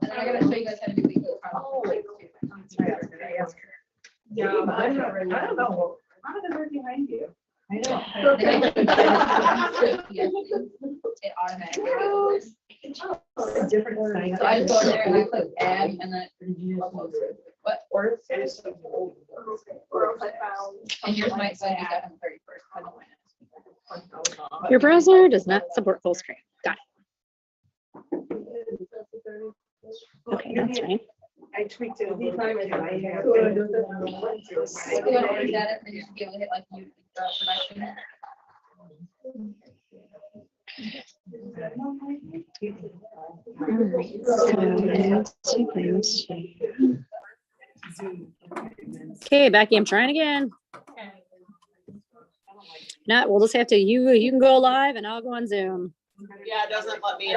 And I gotta show you guys how to do legal. Yeah, but I don't know. How did it work behind you? I know. It automatically goes. A different sign. So I just go there and I click add and then what? And yours might say you got on the 31st. I don't mind. Your browser does not support full screen. Got it. Okay, that's fine. I tweaked it. If you want to look at it, then you should be able to hit like you production. Okay, Becky, I'm trying again. Not, we'll just have to, you can go live and I'll go on Zoom. Yeah, it doesn't let me.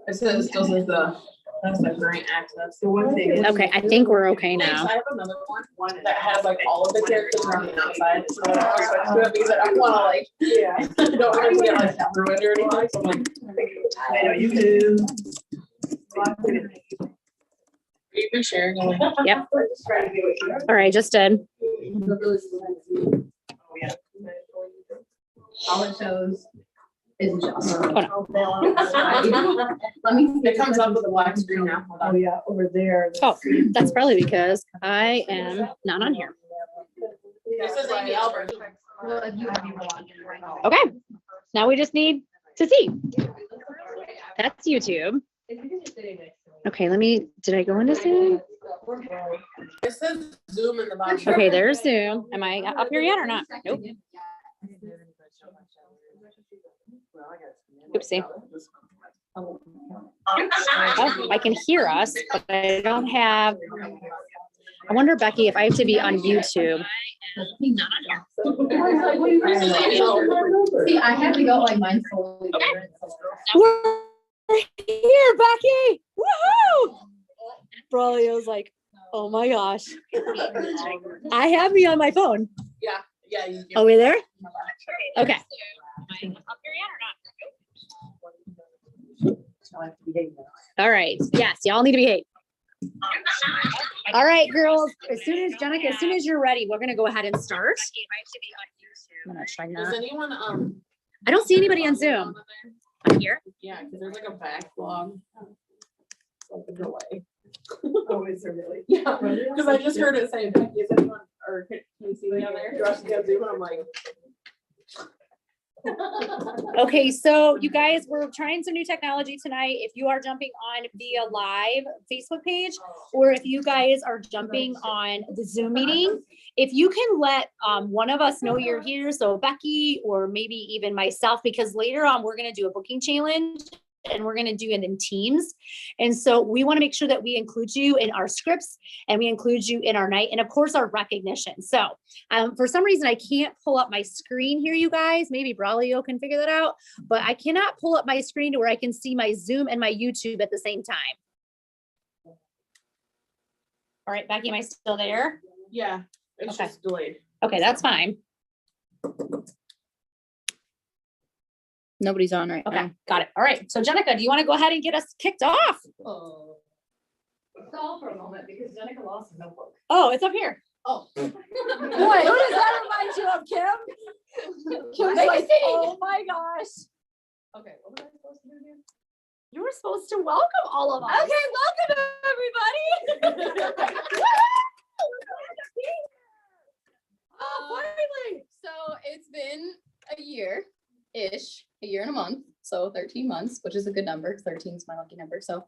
It says, still says that's the grant access. The one thing. Okay, I think we're okay now. I have another one that has like all of the characters on the outside. So I don't switch to it because I don't want to like, Yeah. I don't want to get like ruined or anything. So I'm like, I know you can. you can share. Yep. All right, just did. All it shows is just. Oh, no. Let me. It comes up with a black screen now. Hold Oh, on. yeah, over there. Oh, that's probably because I am not on here. This is Amy Alber. Well, if you have people on here right now. Okay, now we just need to see. That's YouTube. Okay, did I go into Zoom? It says Zoom in the bottom. Okay, there's Zoom. Am I up here yet or not? Nope. Oopsie. Oh, I can hear us, but I don't have. I wonder, Becky, if I have to be on YouTube. See, I have to go like mine's fully. We're here, Becky. Woohoo! Braulio's like, oh my gosh. I have me on my phone. Yeah. You Are we there? Okay. All right. Yes, y'all need to behave. All right, girls. As soon as Jenica, as soon as you're ready, we're gonna go ahead and start. I'm gonna try Does not. anyone I don't see anybody on Zoom. I'm here. Yeah, because there's like a backlog. Like a delay. Oh, is there really? Yeah, because I just heard it say, Becky, is anyone, or can you see me on there? Do I have to get Zoom? And I'm like. Okay, so you guys, we're trying some new technology tonight. If you are jumping on via live Facebook page, or if you guys are jumping on the Zoom meeting, if you can let one of us know you're here, so Becky or maybe even myself, because later on we're going to do a booking challenge and we're going to do it in teams. And so we want to make sure that we include you in our scripts and we include you in our night and of course our recognition. So for some reason, I can't pull up my screen here, you guys. Maybe Braulio can figure that out, but I cannot pull up my screen to where I can see my Zoom and my YouTube at the same time. All right, Becky, am I still there? Yeah, it's Okay. just delayed. Okay, that's fine. Nobody's on right Okay, now. got it. All right. So Jenica, do you want to go ahead and get us kicked off? Oh. Stall for a moment because Jenica lost her notebook. Oh, it's up here. Oh. Boy, who does that remind you of, Kim? Kim's like, oh my gosh. Okay, what was I supposed to do again? You were supposed to welcome all of us. Okay, welcome everybody. Oh, finally. So it's been a year-ish, a year and a month. So 13 months, which is a good number. 13 is my lucky number. So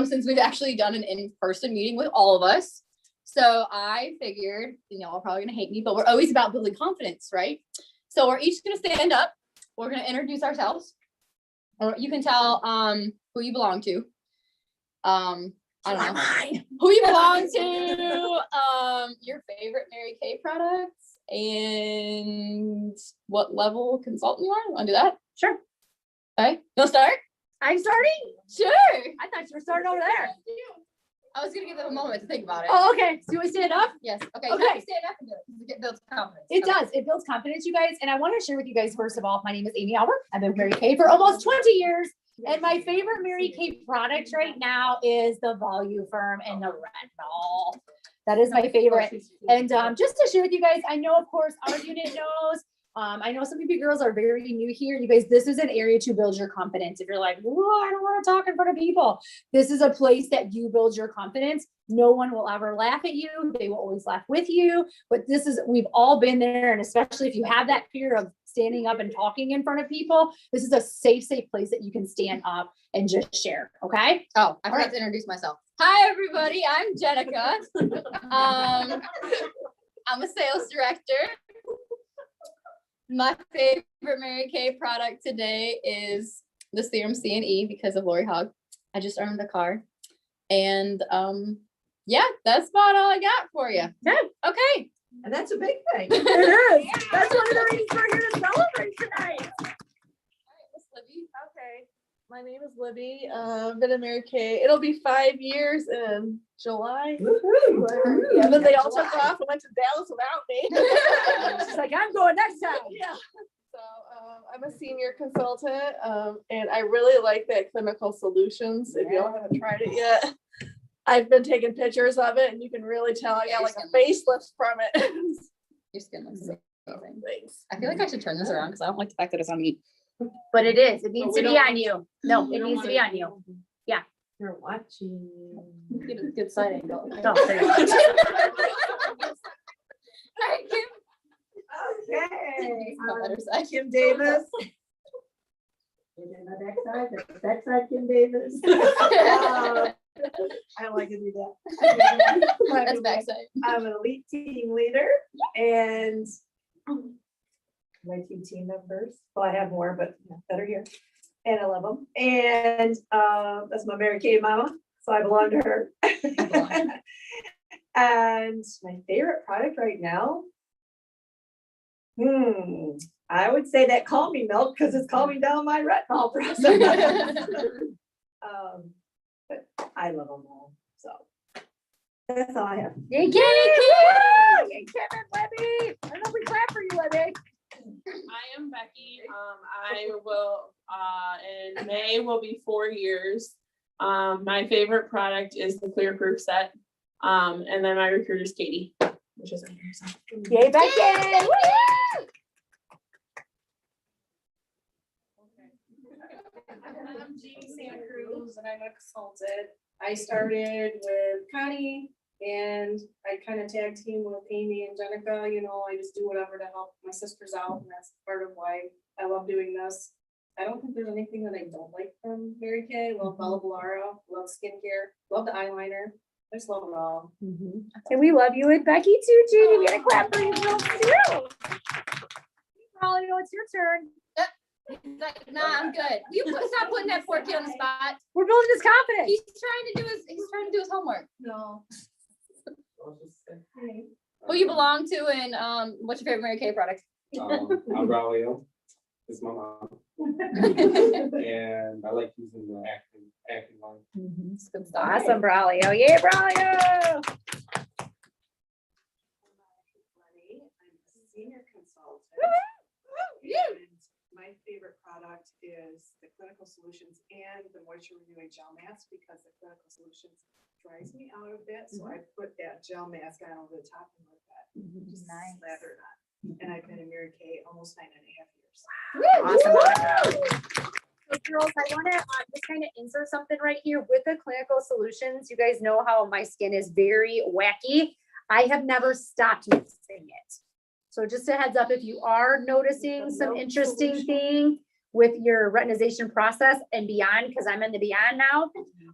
since we've actually done an in-person meeting with all of us. So I figured, y'all are probably gonna hate me, but we're always about building confidence, right? So we're each gonna stand up. We're gonna introduce ourselves. Or you can tell who you belong to. I don't know. Who you belong to, your favorite Mary Kay products, and what level consultant you are. You wanna do that? Sure. Okay, you'll start? I'm starting? Sure. I thought you were starting over there. I was gonna give them a moment to think about it. Oh, okay. So you want to stand up? Yes. Okay. Okay. You have to stand up and do it. It builds confidence. It Okay. does. It builds confidence, you guys. And I want to share with you guys, first of all, my name is Amy Alber. I've been Mary Kay for almost 20 years. And my favorite Mary Kay product right now is the Volume Firm and the Retinol. That is my favorite. And just to share with you guys, I know, of course, our unit knows. I know some of you girls are very new here. You guys, this is an area to build your confidence. If you're like, "Whoa, I don't want to talk in front of people," this is a place that you build your confidence. No one will ever laugh at you. They will always laugh with you. But this is, we've all been there. And especially if you have that fear of standing up and talking in front of people, this is a safe place that you can stand up and just share. Okay. Oh, I forgot to introduce myself. Hi, everybody. I'm Jenica. I'm a sales director. My favorite Mary Kay product today is the Serum C&E because of Lori Hogg. I just earned a car. And yeah, that's about all I got for you. Good. Okay. And that's a big thing. It is. That's one of the reasons we're here to celebrate tonight. All right, Miss Libby. Okay, my name is Libby. I've been in Mary Kay. It'll be 5 years in July. Woohoo. Yeah, then they all took off and went to Dallas without me. She's like, I'm going next time. Yeah. So I'm a senior consultant, and I really like that Clinical Solutions. If y'all haven't tried it yet, I've been taking pictures of it, and you can really tell I got like a facelift from it. Your skin looks amazing. Thanks. I feel like I should turn this around because I don't like the fact that it's on me. But it is. It needs we to be don't- on you. No, it needs to be on you. You're watching. Get a good side angle. No, there you go. All right, Kim. Okay. My better side. Kim Davis. And then the next side, the backside Kim Davis. I don't like to do that. That's backside. I'm an elite team leader and my team members, well, I have more, but better here. And I love them. And that's my Mary Kay mama, so I belong to her. And my favorite product right now, I would say that calming milk because it's calming down my retinol process. But I love them all, so that's all I have. Yay, Kim! Yay, Kim and Libby! I know we clap for you, Libby. I am Becky. I will, in May will be 4 years. My favorite product is the Clear Proof set. And then my recruiter is Katie, which is in here. So. Yay, Becky! Woo! I'm Jeannie Santa Cruz and I'm a consultant. I started with Connie and I kind of tag team with Amy and Jenica. You know, I just do whatever to help my sisters out, and that's part of why I love doing this. I don't think there's anything that I don't like from Mary Kay. Love Bella Balara, love skincare, love the eyeliner. I just love it all. And we love you and Becky too, Jeannie. We gotta clap for you girls too. Molly, it's your turn. Nah, I'm good. Stop putting that poor kid on the spot. We're building his confidence. He's trying to do his homework. No. Who you belong to and what's your favorite Mary Kay product? Alber is my mom, and I like using the acting line. It's good stuff. Awesome, Braulio. Yeah, Braulio. I'm a senior consultant. And my favorite product is the Clinical Solutions and the Moisture Renewing Gel Mask because the Clinical Solutions dries me out a bit. So I put that gel mask on over the top and let that just slather it on. And I've been in Mary Kay almost 9.5 years. Awesome. So girls, I want to just kind of insert something right here with the Clinical Solutions. You guys know how my skin is very wacky. I have never stopped mixing it. So just a heads up, if you are noticing some interesting thing with your retinization process and beyond, because I'm in the beyond now,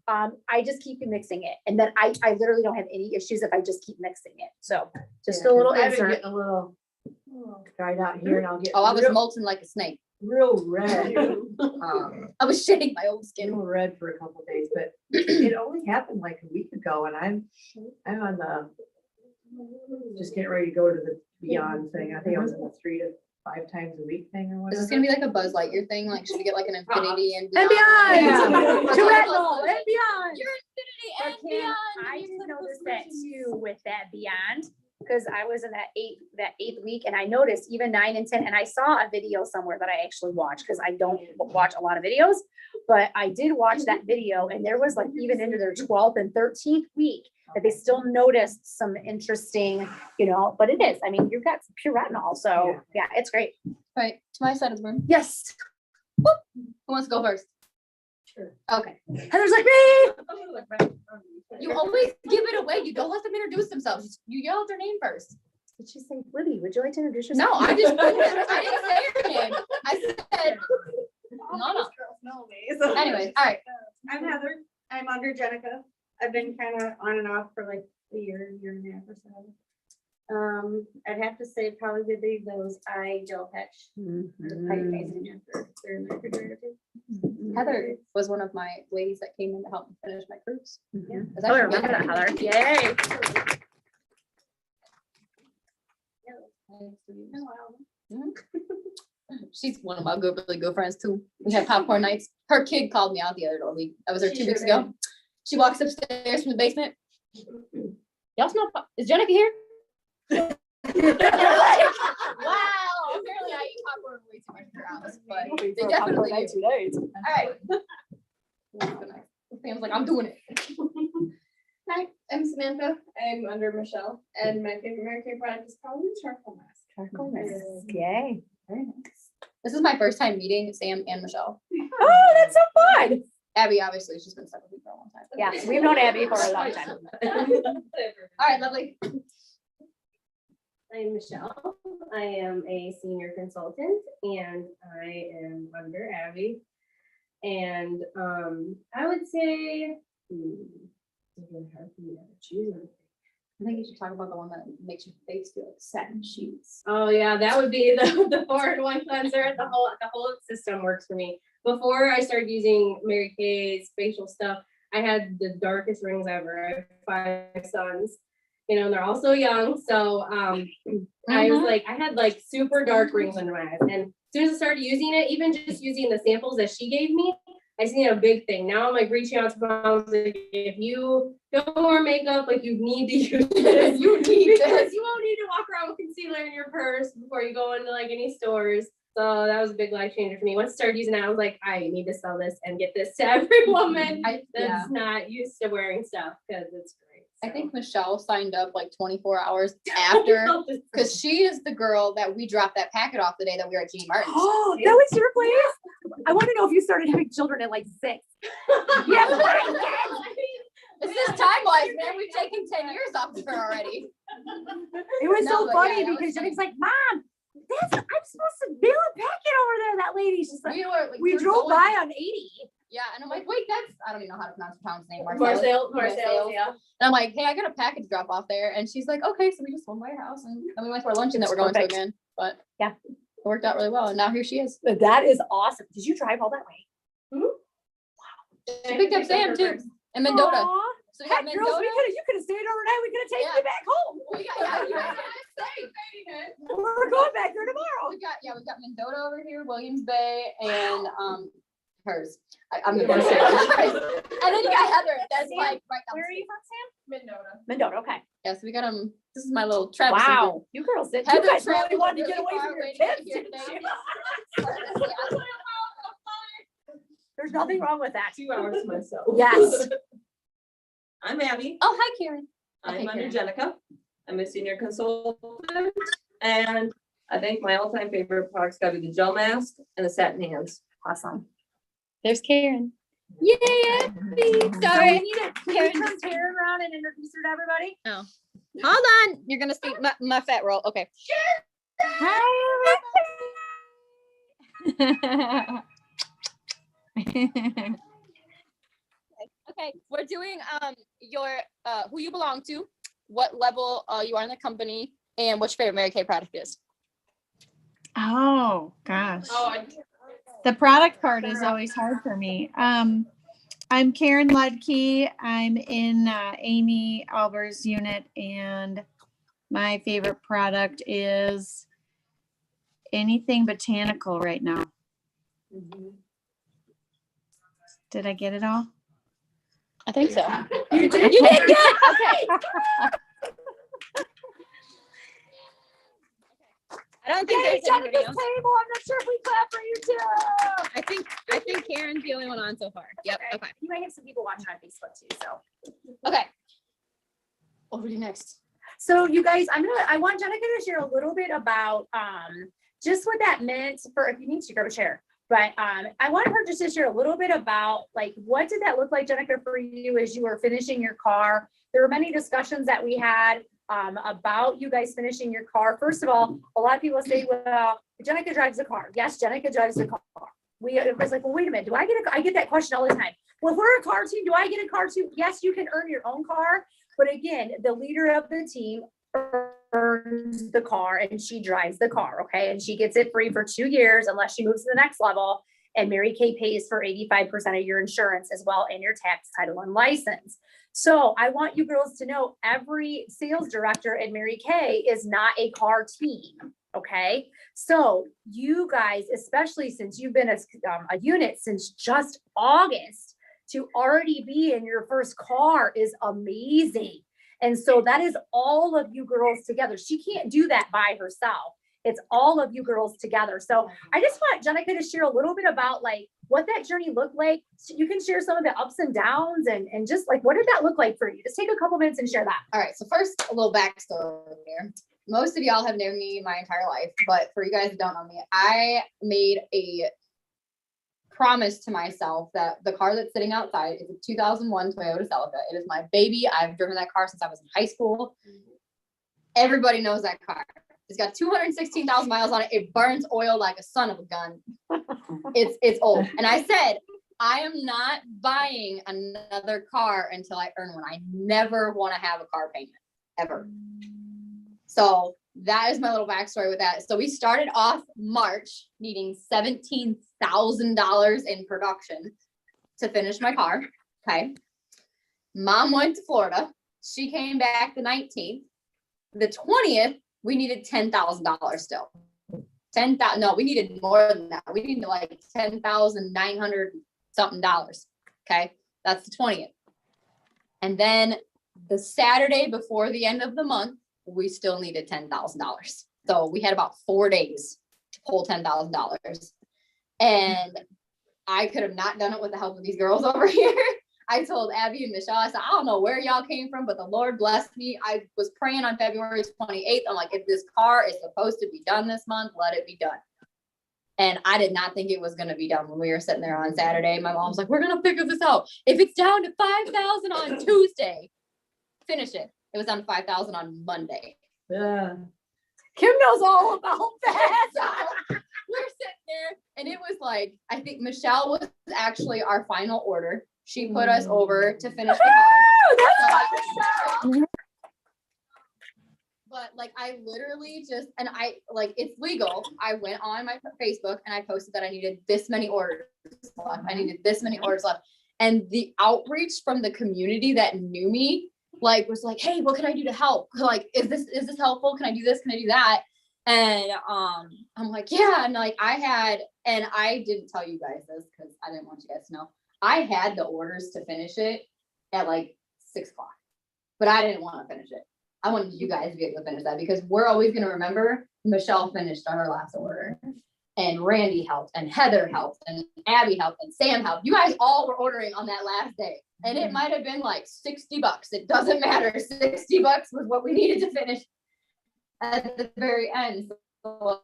I just keep mixing it. And then I literally don't have any issues if I just keep mixing it. So just a little I've been insert. getting a little dried out here and I'll get Oh, I was real, molten like a snake. real red. I was shedding my old skin. Real red for a couple of days, but it only happened like a week ago and I'm on the, just getting ready to go to the Beyond thing. I think I was in the 3 to 5 times a week thing or Is whatever. this gonna be like a Buzz Lightyear thing? Like, should we get like an infinity and And beyond? beyond. Yeah. To retinol and beyond. Your infinity But and Kim, beyond. I Your just clinical noticed that solutions. too with that beyond. because I was in that eighth week, and I noticed even 9 and 10, and I saw a video somewhere that I actually watched, because I don't watch a lot of videos, but I did watch that video, and there was like even into their 12th and 13th week that they still noticed some interesting, but it is, I mean, you've got pure retinol, so yeah, it's great. Right, to my side of the room. Yes. Who wants to go first? Sure. Okay. Heather's like me. You always give it away. You don't let them introduce themselves. You yell out their name first. Did she say, Libby, would you like to introduce yourself? No, I didn't say your name. I said, no. Know me, so- Anyways, all right. I'm Heather. I'm under Jenica. I've been kind of on and off for like a year and a half or so. I'd have to say probably those eye gel patch. Heather was one of my ladies that came in to help me finish my cruise. Yeah. Is Oh, I remember that, Heather. Yay. Mhm. She's one of my really good friends too. We had popcorn nights. Her kid called me out the other week. I was there 2 weeks ago. She walks upstairs from the basement. Y'all smell is Jenica here? Wow. Apparently I eat popcorn way too much in your house, but they definitely do. 2 days. All right. Sam's like, I'm doing it. Hi, I'm Samantha. I'm under Michelle, and my favorite Mary Kay product is probably the charcoal mask. Charcoal mask. Yay. Very nice. This is my first time meeting Sam and Michelle. Oh, that's so fun. Abby, obviously, she's been stuck with me for a long time. Yeah, we've known Abby for a long time. All right, lovely. I'm Michelle. I am a senior consultant and I am under Abby. And I would say, it's really hard for me to choose anything. I think you should talk about the one that makes your face feel like satin sheets. Oh yeah, that would be the 4-in-1 cleanser. The whole system works for me. Before I started using Mary Kay's facial stuff, I had the darkest rings ever. I have 5 sons, and they're also young. So I was like, I had like super dark rings under my eyes. And as soon as I started using it, even just using the samples that she gave me, I seen a big thing. Now I'm like reaching out to moms, like, if you don't wear makeup, like you need to use this. You need because you won't need to walk around with concealer in your purse before you go into like any stores. So that was a big life changer for me. Once I started using it, I was like, I need to sell this and get this to every woman that's not used to wearing stuff because it's great. I think Michelle signed up like 24 hours after because she is the girl that we dropped that packet off the day that we were at Jeannie Martin's. Oh, that was your place? I want to know if you started having children at like 6. Yeah, This is time-wise, man. We've taken 10 years off of her already. it was No, so but funny yeah, that because was Jenny's like, Mom, I'm supposed to mail a packet over there. That lady, she's like, we drove by on 80. Yeah, and I'm like, wait, I don't even know how to pronounce the town's name. Marcel, yeah. And I'm like, hey, I got a package drop off there. And she's like, okay, so we just went by her house and then we went to our luncheon that we're going to again. But yeah, it worked out really well. And now here she is. That is awesome. Did you drive all that way? Wow. She picked up Sam too in Mendota. Aww. So we got Heck, girls, Mendota. you could have stayed overnight. We could have taken you back home. We're going back here tomorrow. We got Mendota over here, Williams Bay, and hers. I'm gonna say hers. And then you got Heather. That's Sam, like right down. Where are you from, Sam? Mendota. Mendota. Okay. Yeah, so we got them. This is my little Travis. Wow, you girls did. You Heather guys really traveled wanted to really get away far from your away to get kids, here didn't today. you? There's nothing wrong with that. 2 hours to myself. Yes. I'm Abby. Oh, hi, Karen. I'm Okay, under Karen. Jenica. I'm a senior consultant. And I think my all-time favorite product's gotta be the gel mask and the satin hands. Awesome. There's Karen. Yay, Abby. So Sorry. we need to turn Karen around and introduce her to everybody. Oh. Hold on. You're gonna see my fat roll. Okay. Hi. Okay, we're doing your who you belong to, what level you are in the company, and what your favorite Mary Kay product is. Oh gosh. The product part is always hard for me. I'm Karen Ludke. I'm in Amy Alber's unit, and my favorite product is anything botanical right now. Did I get it all? I think so. You did. You did good. Okay. I don't think Yay, there's anybody Jenica's else. table. I'm not sure if we clap for you too. I think Karen's the only one on so far. Yep. Okay. You might have some people watching on Facebook too, so. Okay. Over to next. So you guys, I want Jenica to share a little bit about just what that meant for, if you need to grab a chair, but I want her just to share a little bit about like, what did that look like, Jenica, for you as you were finishing your car? There were many discussions that we had about you guys finishing your car. First of all, a lot of people say, well, Jenica drives the car. Yes, Jenica drives the car. It was like, well, wait a minute, I get that question all the time. Well, if we're a car team, do I get a car too? Yes, you can earn your own car. But again, the leader of the team earns the car and she drives the car, okay? And she gets it free for 2 years unless she moves to the next level. And Mary Kay pays for 85% of your insurance as well and your tax, title, and license. So I want you girls to know every sales director at Mary Kay is not a car team, okay? So you guys, especially since you've been a unit since just August, to already be in your first car is amazing. And so that is all of you girls together. She can't do that by herself. It's all of you girls together. So I just want Jenica to share a little bit about like what that journey looked like. So you can share some of the ups and downs and just like, what did that look like for you? Just take a couple minutes and share that. All right. So first, a little backstory here. Most of y'all have known me my entire life, but for you guys that don't know me, I made a promise to myself that the car that's sitting outside is a 2001 Toyota Celica. It is my baby. I've driven that car since I was in high school. Everybody knows that car. It's got 216,000 miles on it. It burns oil like a son of a gun. It's old. And I said, I am not buying another car until I earn one. I never want to have a car payment ever. So that is my little backstory with that. So we started off March needing $17,000 in production to finish my car. Okay. Mom went to Florida. She came back the 19th. The 20th, we needed $10,000 still. 10,000. No, we needed more than that. We needed like $10,900 something dollars. Okay. That's the 20th. And then the Saturday before the end of the month, we still needed $10,000. So we had about 4 days to pull $10,000. And I could have not done it with the help of these girls over here. I told Abby and Michelle, I said, I don't know where y'all came from, but the Lord blessed me. I was praying on February 28th. I'm like, if this car is supposed to be done this month, let it be done. And I did not think it was going to be done when we were sitting there on Saturday. My mom's like, we're going to figure this out. If it's down to 5,000 on Tuesday, finish it. It was down to 5,000 on Monday. Yeah. Kim knows all about that. So we're sitting there and it was like, I think Michelle was actually our final order. She put us over to finish the car. But like, I literally just, and I like, it's legal. I went on my Facebook and I posted that I needed this many orders left. I needed this many orders left. And the outreach from the community that knew me, like, was like, hey, what can I do to help? Like, is this helpful? Can I do this? Can I do that? And I'm like, yeah. And like, I didn't tell you guys this because I didn't want you guys to know. I had the orders to finish it at like 6 o'clock, but I didn't want to finish it. I wanted you guys to be able to finish that because we're always going to remember Michelle finished on her last order and Randy helped and Heather helped and Abby helped and Sam helped. You guys all were ordering on that last day and it might've been like $60. It doesn't matter. $60 was what we needed to finish at the very end. So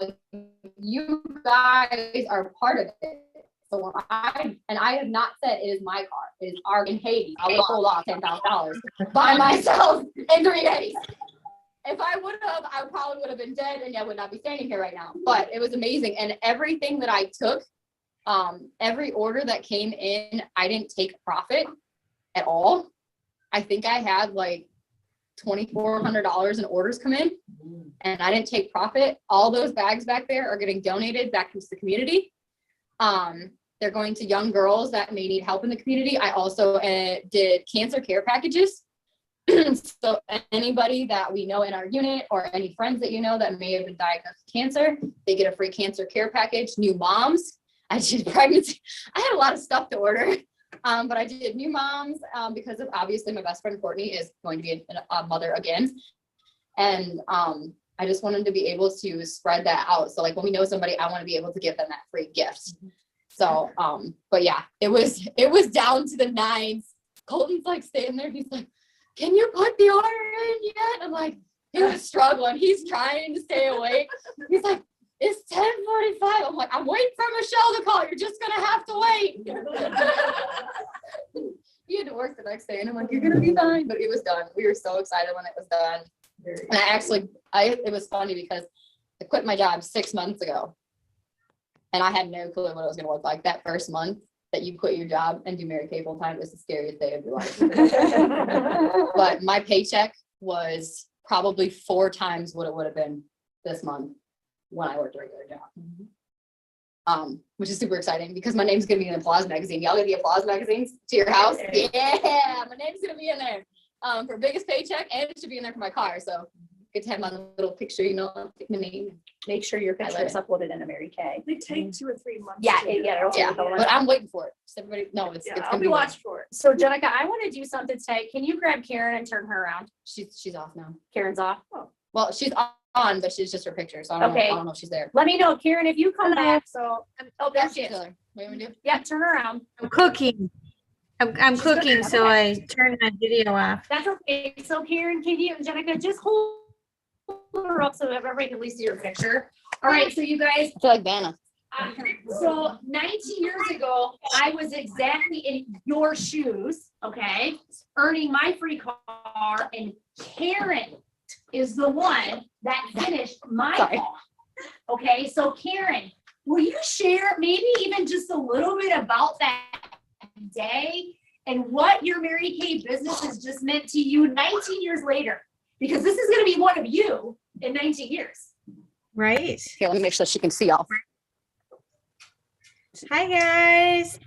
you guys are part of it. So I have not said it is my car. It is our in Haiti. I will hold off $10,000 by myself in 3 days. If I would have, I probably would have been dead and I would not be standing here right now. But it was amazing. And everything that I took, every order that came in, I didn't take profit at all. I think I had like $2,400 in orders come in and I didn't take profit. All those bags back there are getting donated back into the community. They're going to young girls that may need help in the community. I also did cancer care packages. So anybody that we know in our unit or any friends that you know that may have been diagnosed with cancer, they get a free cancer care package. New moms, I did pregnancy. I had a lot of stuff to order, but I did new moms because of obviously my best friend Courtney is going to be a mother again. And I I just wanted to be able to spread that out. So like when we know somebody, I want to be able to give them that free gift. So, but yeah, it was down to the nines. Colton's like staying there. He's like, can you put the order in yet? I'm like, he was struggling. He's trying to stay awake. He's like, it's 10:45. I'm like, I'm waiting for Michelle to call. You're just gonna have to wait. He had to work the next day, and I'm like, you're gonna be fine. But it was done. We were so excited when it was done. And it was funny because I quit my job 6 months ago, and I had no clue what it was gonna look like that first month that you quit your job and do Mary Kay full time. It was the scariest day of your life. But my paycheck was probably 4 times what it would have been this month when I worked a regular job. Which is super exciting because my name's gonna be in the Applause magazine. Y'all gonna get Applause magazines to your house? Yeah, my name's gonna be in there for biggest paycheck, and it should be in there for my car. So good to have my little picture, you know, take my name. Make sure your picture is uploaded into Mary Kay. They take 2 or 3 months. Yeah, to do yeah, that. Yeah, but I'm waiting for it. Just everybody, no, it's Yeah, it's I'll gonna be be watching for it. So Jenica, I want to do something today. Can you grab Karen and turn her around? She's off now. Karen's off. Well, she's on, but she's just her picture, so I Okay. don't know if she's there. Let me know, Karen, if you come back. So, oh, there she is. What do you want me to do? Yeah, turn her around. I'm cooking. I'm cooking, so I turned my video off. That's okay. So Karen, Katie, and Jenica, just hold her up so that everybody can at least see your picture. All right, so you guys, I feel like Vanna. so 19 years ago, I was exactly in your shoes, okay, earning my free car, and Karen is the one that finished my Sorry. car. Okay, so Karen, will you share maybe even just a little bit about that day and what your Mary Kay business has just meant to you 19 years later? Because this is going to be one of you in 19 years. Right. Here, let me make sure she can see y'all. Hi guys.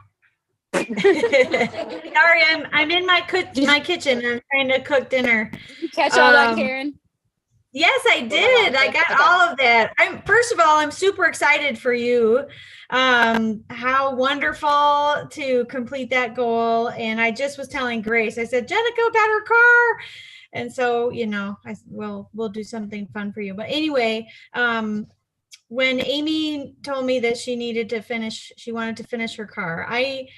Sorry, I'm in my kitchen. I'm trying to cook dinner. Catch all that, Karen? Yes, I did. I got all of that. First of all, I'm super excited for you. How wonderful to complete that goal. And I just was telling Grace, I said, Jenica got her car. And so, you know, we'll do something fun for you. But anyway, when Amy told me that she wanted to finish her car, I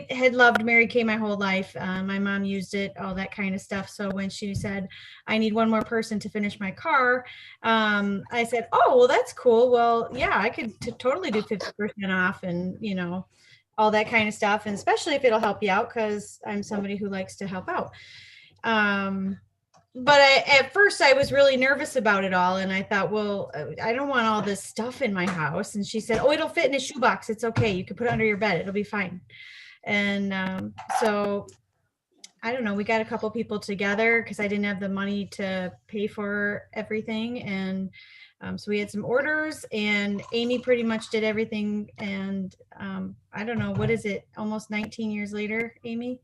had loved Mary Kay my whole life. My mom used it, all that kind of stuff. So when she said, I need one more person to finish my car, I said, oh, well, that's cool. Well, yeah, I could totally do 50% off and, you know, all that kind of stuff. And especially if it'll help you out, because I'm somebody who likes to help out. But at first I was really nervous about it all. And I thought, well, I don't want all this stuff in my house. And she said, oh, it'll fit in a shoebox. It's okay. You can put it under your bed. It'll be fine. And so I don't know, we got a couple people together because I didn't have the money to pay for everything. And so we had some orders, and Amy pretty much did everything. And I don't know, what is it? Almost 19 years later, Amy?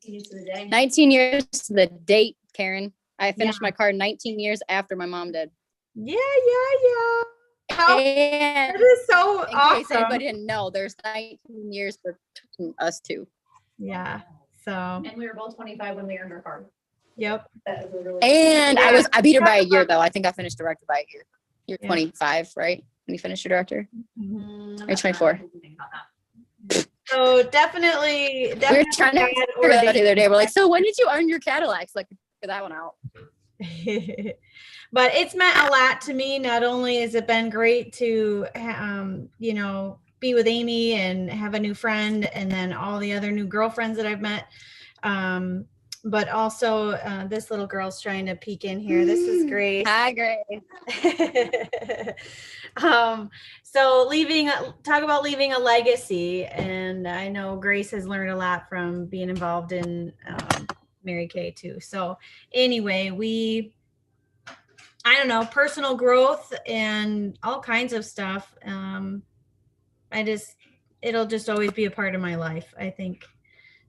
19 years to the date, Karen. I finished my car 19 years after my mom did. Yeah. How, And that is so in case awesome. anybody didn't know, there's 19 years for us two. Yeah. So. And we were both 25 when we earned our car. Yep. And I beat her by a year though. I think I finished director by a year. You're Yeah. 25, right? When you finished your director? Mm-hmm. Or 24. So definitely We were trying to bad figure that out order. the other day. We're like, so when did you earn your Cadillacs? Like, figure that one out. But it's meant a lot to me. Not only has it been great to, you know, be with Amy and have a new friend, and then all the other new girlfriends that I've met. But also this little girl's trying to peek in here. This is Grace. Hi, Grace. So talk about leaving a legacy. And I know Grace has learned a lot from being involved in Mary Kay too. So anyway, I don't know, personal growth and all kinds of stuff. It'll just always be a part of my life, I think.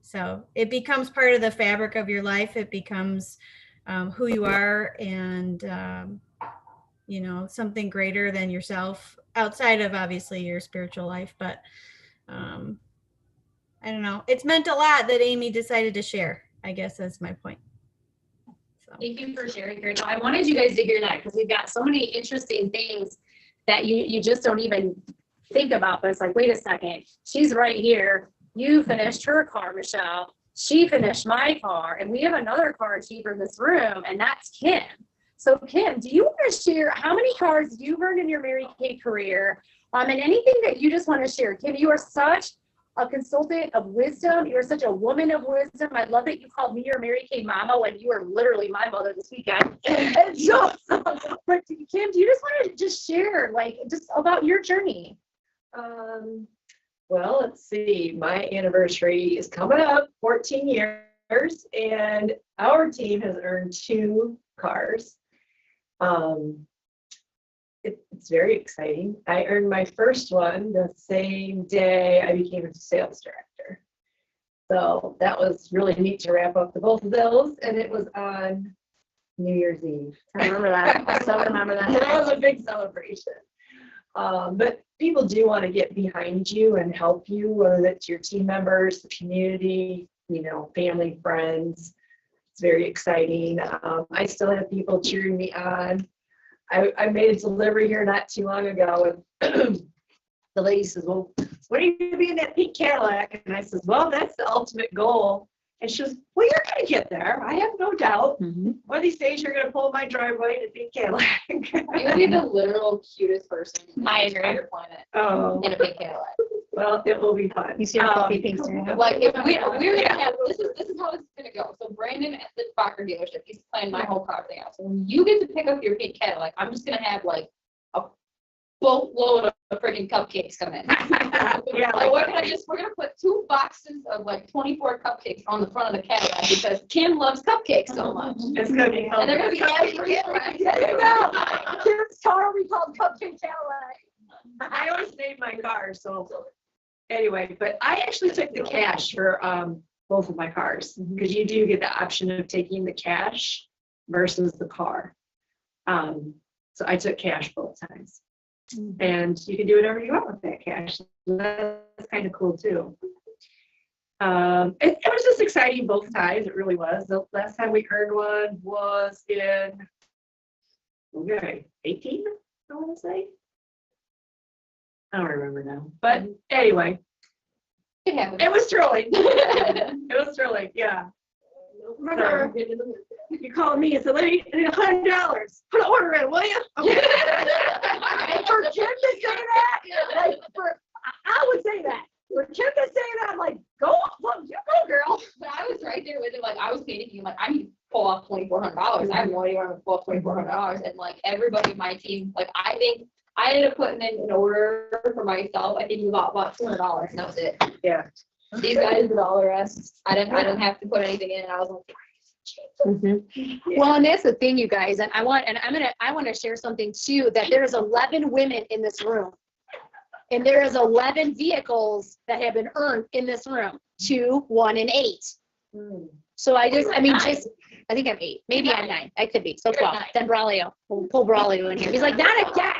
So it becomes part of the fabric of your life. It becomes who you are, and you know, something greater than yourself, outside of obviously your spiritual life. But I don't know, it's meant a lot that Amy decided to share, I guess that's my point. So Thank you for sharing, Karen. I wanted you guys to hear that because we've got so many interesting things that you just don't even think about. But it's like, wait a second, she's right here. You finished her car, Michelle. She finished my car, and we have another car achiever in this room, and that's Kim. So Kim, do you want to share how many cars you've earned in your Mary Kay career? And anything that you just want to share. Kim, you are such a consultant of wisdom. You're such a woman of wisdom. I love that you called me your Mary Kay mama when you were literally my mother this weekend. And so, but Kim, do you just want to just share like just about your journey? Well, let's see, my anniversary is coming up, 14 years, and our team has earned 2 cars. It's very exciting. I earned my first one the same day I became a sales director. So that was really neat to wrap up the both of those, and it was on New Year's Eve. I remember that. I still remember that. That was a big celebration. But people do want to get behind you and help you, whether that's your team members, the community, family, friends. It's very exciting. I still have people cheering me on. I made a delivery here not too long ago, and the lady says, well, when are you going to be in that pink Cadillac? And I says, well, that's the ultimate goal. And she goes, well, you're going to get there. I have no doubt. One of these days, you're going to pull my driveway in a pink Cadillac. You would be the literal cutest person on I the agree. entire planet Oh, in a pink Cadillac. well, it will be fun. You see our coffee pinks here. Like if we're gonna have this is how it's gonna go. So Brandon at the Fokker dealership, he's planning my whole car thing out. So when you get to pick up your pink Cadillac, I'm just gonna have like a boatload of freaking cupcakes come in. Yeah, Like we're gonna put 2 boxes of like 24 cupcakes on the front of the Cadillac because Kim loves cupcakes so much. It's going to be And they're healthy. gonna be every Cadillac. There you go. Kim's car we called Cupcake Cadillac. I always name my cars, so anyway, but I actually took the cash for both of my cars because you do get the option of taking the cash versus the car. So I took cash both times. And you can do whatever you want with that cash. That's kind of cool too. It was just exciting both times. It really was. The last time we earned one was in 18, I want to say. I don't remember now. But anyway, It happens. it was thrilling. It was thrilling, yeah. Remember, You called me and said, let me $100. Put an order in, will you? Okay. And for Kim to say that, like, I would say that. For Kim to say that, I'm like, go, well, you go, girl. but I was right there with him. Like I was panicking. Like I need to pull off $2,400. I have no idea where I'm gonna pull off $2,400. And like everybody in my team, like I think I ended up putting in an order for myself. I think we bought $200 and that was it. Yeah. These guys did all the rest. I didn't have to put anything in. And I was like, Well, and that's the thing, you guys, and I want to share something too, that there's 11 women in this room. And there is 11 vehicles that have been earned in this room, 2, 1, and 8. So I think I'm 8, maybe I'm 9, I could be, so 12, then Braulio, we'll pull Braulio in here. He's like, not again.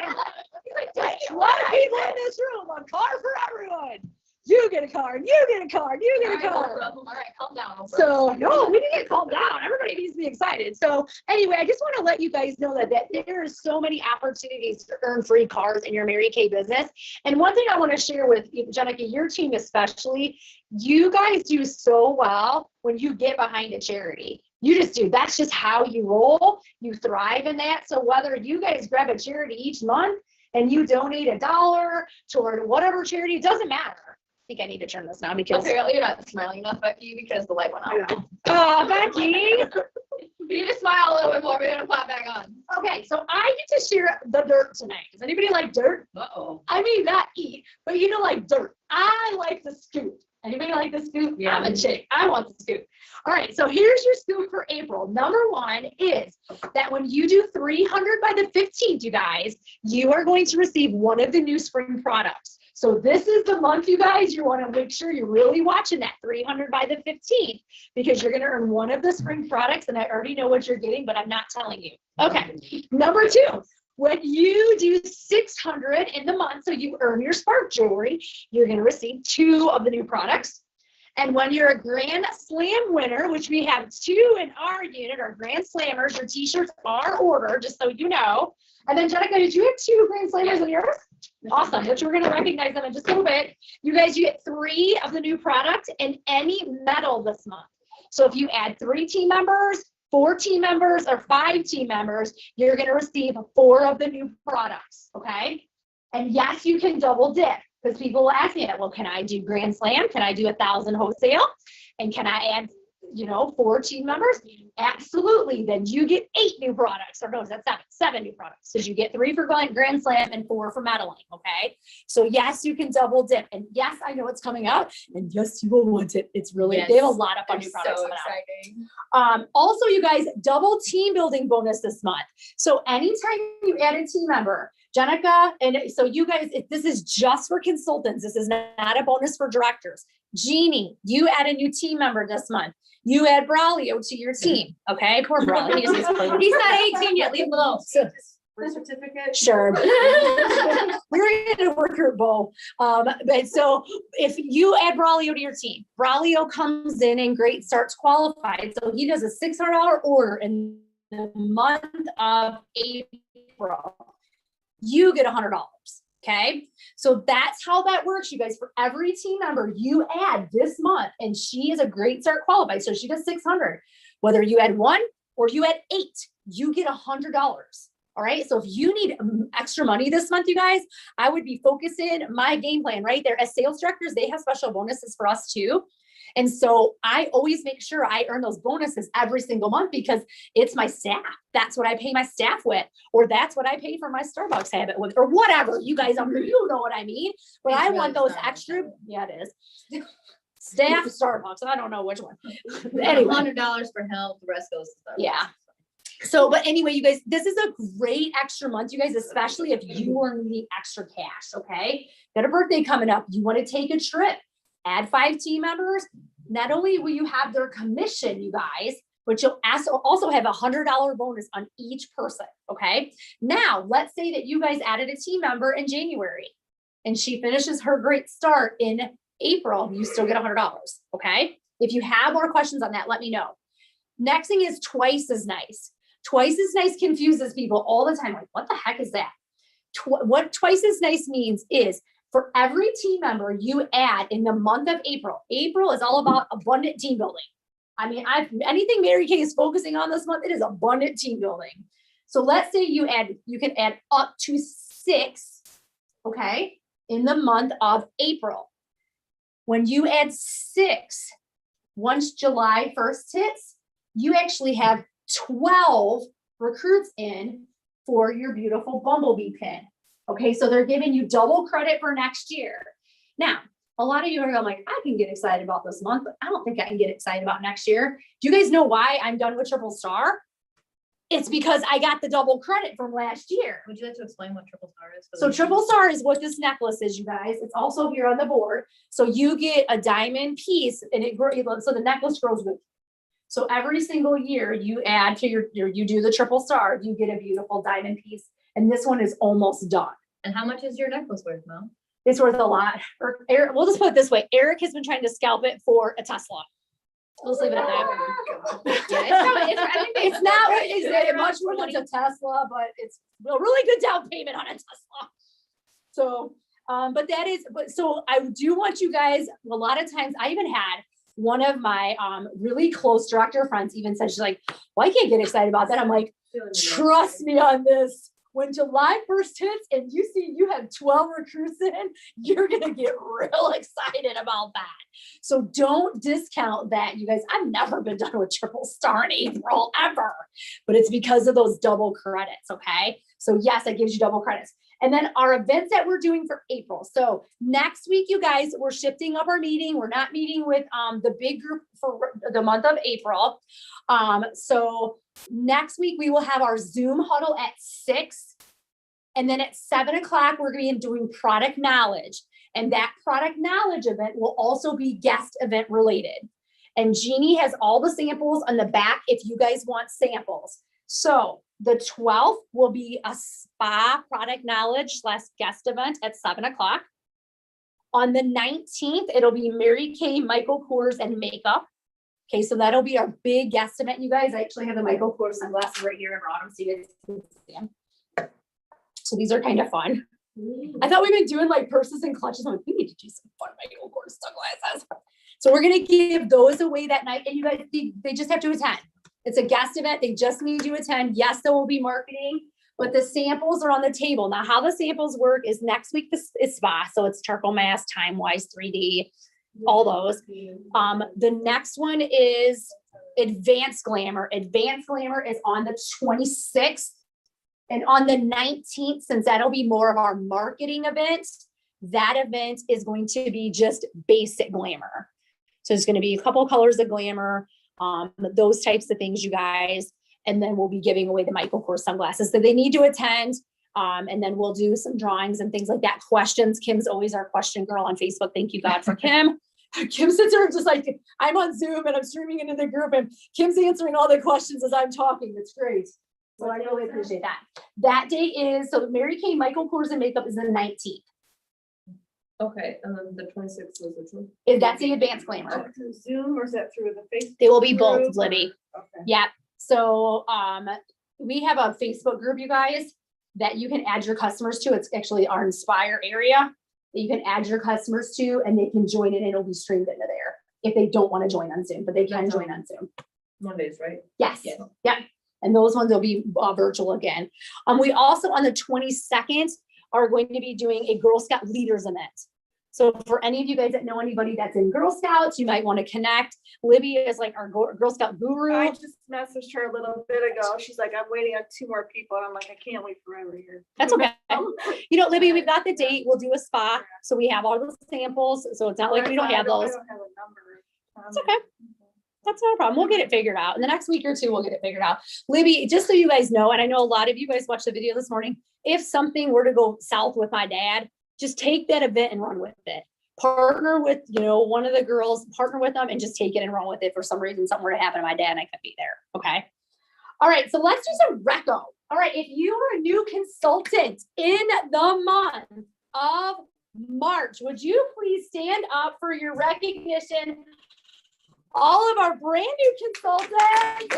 He's like, there's a lot of people in this room, a car for everyone. You get a car, and you get a car, and you get a car. all right, calm down. So no, we didn't get calmed down. Everybody needs to be excited. So anyway, I just want to let you guys know that there are so many opportunities to earn free cars in your Mary Kay business. And one thing I want to share with you, Jenica, your team especially, you guys do so well when you get behind a charity. You just do. That's just how you roll. You thrive in that. So whether you guys grab a charity each month and you donate $1 toward whatever charity, it doesn't matter. I think I need to turn this now because Apparently you're not smiling enough, Becky, because the light went out. oh, Becky. You need to smile a little bit more. We're gonna pop back on. Okay, so I get to share the dirt tonight. Does anybody like dirt? Uh-oh. I mean, not eat, but you know, like dirt. I like the scoop. Anybody like the scoop? Yeah. I'm a chick. I want the scoop. All right, so here's your scoop for April. Number 1 is that when you do 300 by the 15th, you guys, you are going to receive one of the new spring products. So this is the month, you guys, you want to make sure you're really watching that 300 by the 15th because you're going to earn one of the spring products, and I already know what you're getting, but I'm not telling you. Okay, number 2. When you do 600 in the month, so you earn your spark jewelry, you're going to receive 2 of the new products. And when you're a Grand Slam winner, which we have 2 in our unit, our Grand Slammers, your t-shirts are ordered, just so you know. And then Jenica, did you have 2 Grand Slammers in yours? Awesome, which we're gonna recognize them in just a little bit. You guys, you get 3 of the new product and any medal this month. So if you add 3 team members, 4 team members, or 5 team members, you're gonna receive 4 of the new products, okay? And yes, you can double dip, because people will ask me that, well, can I do Grand Slam? Can I do 1,000 wholesale? And can I add, 4 team members? Absolutely. Then you get 8 new products, or no, that's 7 new products. So you get 3 for Grand Slam and 4 for medaling, okay? So yes, you can double dip. And yes, I know it's coming out, and yes, you will want it. It's really, they have a lot of fun new products So coming exciting. out. Also, you guys, double team building bonus this month. So anytime you add a team member, Jenica, and so you guys, this is just for consultants. This is not a bonus for directors. Jeannie, you add a new team member this month. You add Braulio to your team. Okay, poor Braulio. He's not 18 yet. Leave him alone. So, Birth certificate. sure. We're gonna work her bow. But so if you add Braulio to your team, Braulio comes in and great starts qualified. So he does a $600 order in the month of April. You get $100. Okay. So that's how that works, you guys. For every team member you add this month, and she is a great start qualified. So she does 600, whether you add 1 or you add 8, you get $100. All right. So if you need extra money this month, you guys, I would be focusing my game plan right there. As sales directors, they have special bonuses for us too. And so I always make sure I earn those bonuses every single month, because it's my staff. That's what I pay my staff with, or that's what I pay for my Starbucks habit with, or whatever. You guys, you know what I mean? But I want those extra, yeah, it is. Staff Starbucks. I don't know which one. Anyway. $100 for help, the rest goes to Starbucks. Yeah. So, but anyway, you guys, this is a great extra month, you guys, especially if you are needing extra cash, okay? Got a birthday coming up. You want to take a trip, add 5 team members. Not only will you have their commission, you guys, but you'll also have $100 bonus on each person, okay? Now, let's say that you guys added a team member in January and she finishes her great start in April, you still get $100, okay? If you have more questions on that, let me know. Next thing is twice as nice. Twice as nice confuses people all the time. Like, what the heck is that? What twice as nice means is, for every team member you add in the month of April, April is all about abundant team building. I mean, anything Mary Kay is focusing on this month, it is abundant team building. So let's say you can add up to 6, okay, in the month of April. When you add 6, once July 1st hits, you actually have 12 recruits in for your beautiful bumblebee pin. Okay, so they're giving you double credit for next year. Now, a lot of you are going like, I can get excited about this month, but I don't think I can get excited about next year. Do you guys know why I'm done with Triple Star? It's because I got the double credit from last year. Would you like to explain what Triple Star is? So Triple Star is what this necklace is, you guys. It's also here on the board. So you get a diamond piece, and so the necklace grows with you. So every single year you add to you do the Triple Star, you get a beautiful diamond piece. And this one is almost done. And how much is your necklace worth, Mel? It's worth a lot. Eric, we'll just put it this way. Eric has been trying to scalp it for a Tesla. Let's leave it at that. It's not much more than a Tesla, but it's a really good down payment on a Tesla. So, so I do want you guys, a lot of times I even had one of my really close director friends even said, she's like, well, I can't get excited about that. I'm like, trust me on this. When July 1st hits and you see you have 12 recruits in, you're going to get real excited about that. So don't discount that, you guys. I've never been done with Triple Star in April ever, but it's because of those double credits. Okay. So yes, that gives you double credits. And then our events that we're doing for April. So next week, you guys, we're shifting up our meeting. We're not meeting with the big group for the month of April. So next week, we will have our Zoom huddle at 6. And then at 7 o'clock, we're going to be doing product knowledge. And that product knowledge event will also be guest event related. And Jeannie has all the samples on the back if you guys want samples. So the 12th will be a spa product knowledge / guest event at 7 o'clock. On the 19th, it'll be Mary Kay, Michael Kors, and makeup. Okay, so that'll be our big guesstimate, you guys. I actually have the Michael Kors sunglasses right here. I brought them so you guys can see them. So these are kind of fun. I thought we've been doing like purses and clutches. I'm like, we need to do some fun Michael Kors sunglasses. So we're gonna give those away that night, and you guys, they just have to attend. It's a guest event. They just need to attend. Yes, there will be marketing, but the samples are on the table. Now, how the samples work is next week is spa, so it's charcoal mask, time wise, 3D, all those. The next one is advanced glamour. Advanced glamour is on the 26th. And on the 19th, since that'll be more of our marketing event, that event is going to be just basic glamour. So it's going to be a couple colors of glamour, those types of things, you guys. And then we'll be giving away the Michael Kors sunglasses. So they need to attend. And then we'll do some drawings and things like that. Questions. Kim's always our question girl on Facebook. Thank you, God, for Kim. Kim sits there just like, I'm on Zoom and I'm streaming into the group and Kim's answering all the questions as I'm talking. It's great. So I really appreciate that. That day is, so Mary Kay, Michael Kors, and makeup is the 19th. Okay, and then the 26th was which one? That's the advanced glamour. Through Zoom or is that through the Facebook? They will be both, group, or- Libby. Okay. Yeah. So we have a Facebook group, you guys, that you can add your customers to. It's actually our Inspire area that you can add your customers to, and they can join it and it'll be streamed into there if they don't want to join on Zoom, but they can join on Zoom. Mondays, right? Yes. Yeah. Yeah. And those ones will be virtual again. We also on the 22nd are going to be doing a Girl Scout leaders event. So for any of you guys that know anybody that's in Girl Scouts, you might want to connect. Libby is like our Girl Scout guru. I just messaged her a little bit ago. She's like, I'm waiting on 2 more people. And I'm like, I can't wait forever here. That's okay. You know, Libby, we've got the date. We'll do a spa. So we have all those samples. So it's not like we don't have those. I don't have a number. It's okay. That's not a problem. We'll get it figured out. In the next week or two, we'll get it figured out. Libby, just so you guys know, and I know a lot of you guys watched the video this morning, if something were to go south with my dad, just take that event and run with it. Partner with, you know, one of the girls, partner with them and just take it and run with it. For some reason, something were to happen to my dad and I couldn't be there. Okay. All right. So let's do some reco. All right. If you are a new consultant in the month of March, would you please stand up for your recognition? All of our brand new consultants.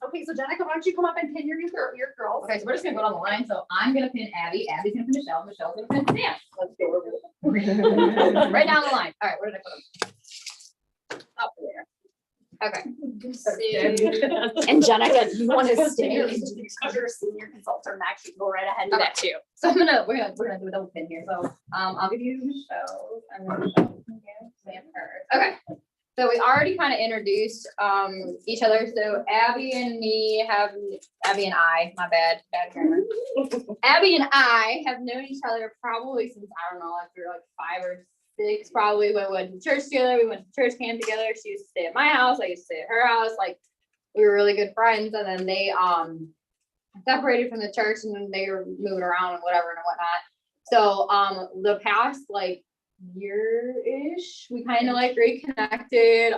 Okay, so Jenica, why don't you come up and pin your girls? Okay, so we're just gonna go down the line. So I'm gonna pin Abby. Abby's gonna pin Michelle. Michelle's gonna pin Sam. Let's go over right down the line. All right, where did I put them? Up there. Okay. And Jenica, if you want to stay and because you're a senior consultant, actually go right ahead and do that too. So we're gonna do a double pin here. So I'll give you Michelle and then Michelle can give Sam hers. Okay. So we already kind of introduced each other. So Abby and I, my bad grammar. Abby and I have known each other probably since, I don't know, after like 5 or 6, probably. We went to church together. We went to church camp together. She used to stay at my house. I used to stay at her house. Like, we were really good friends. And then they separated from the church and then they were moving around and whatever and whatnot. So the past like year-ish, we kind of like reconnected.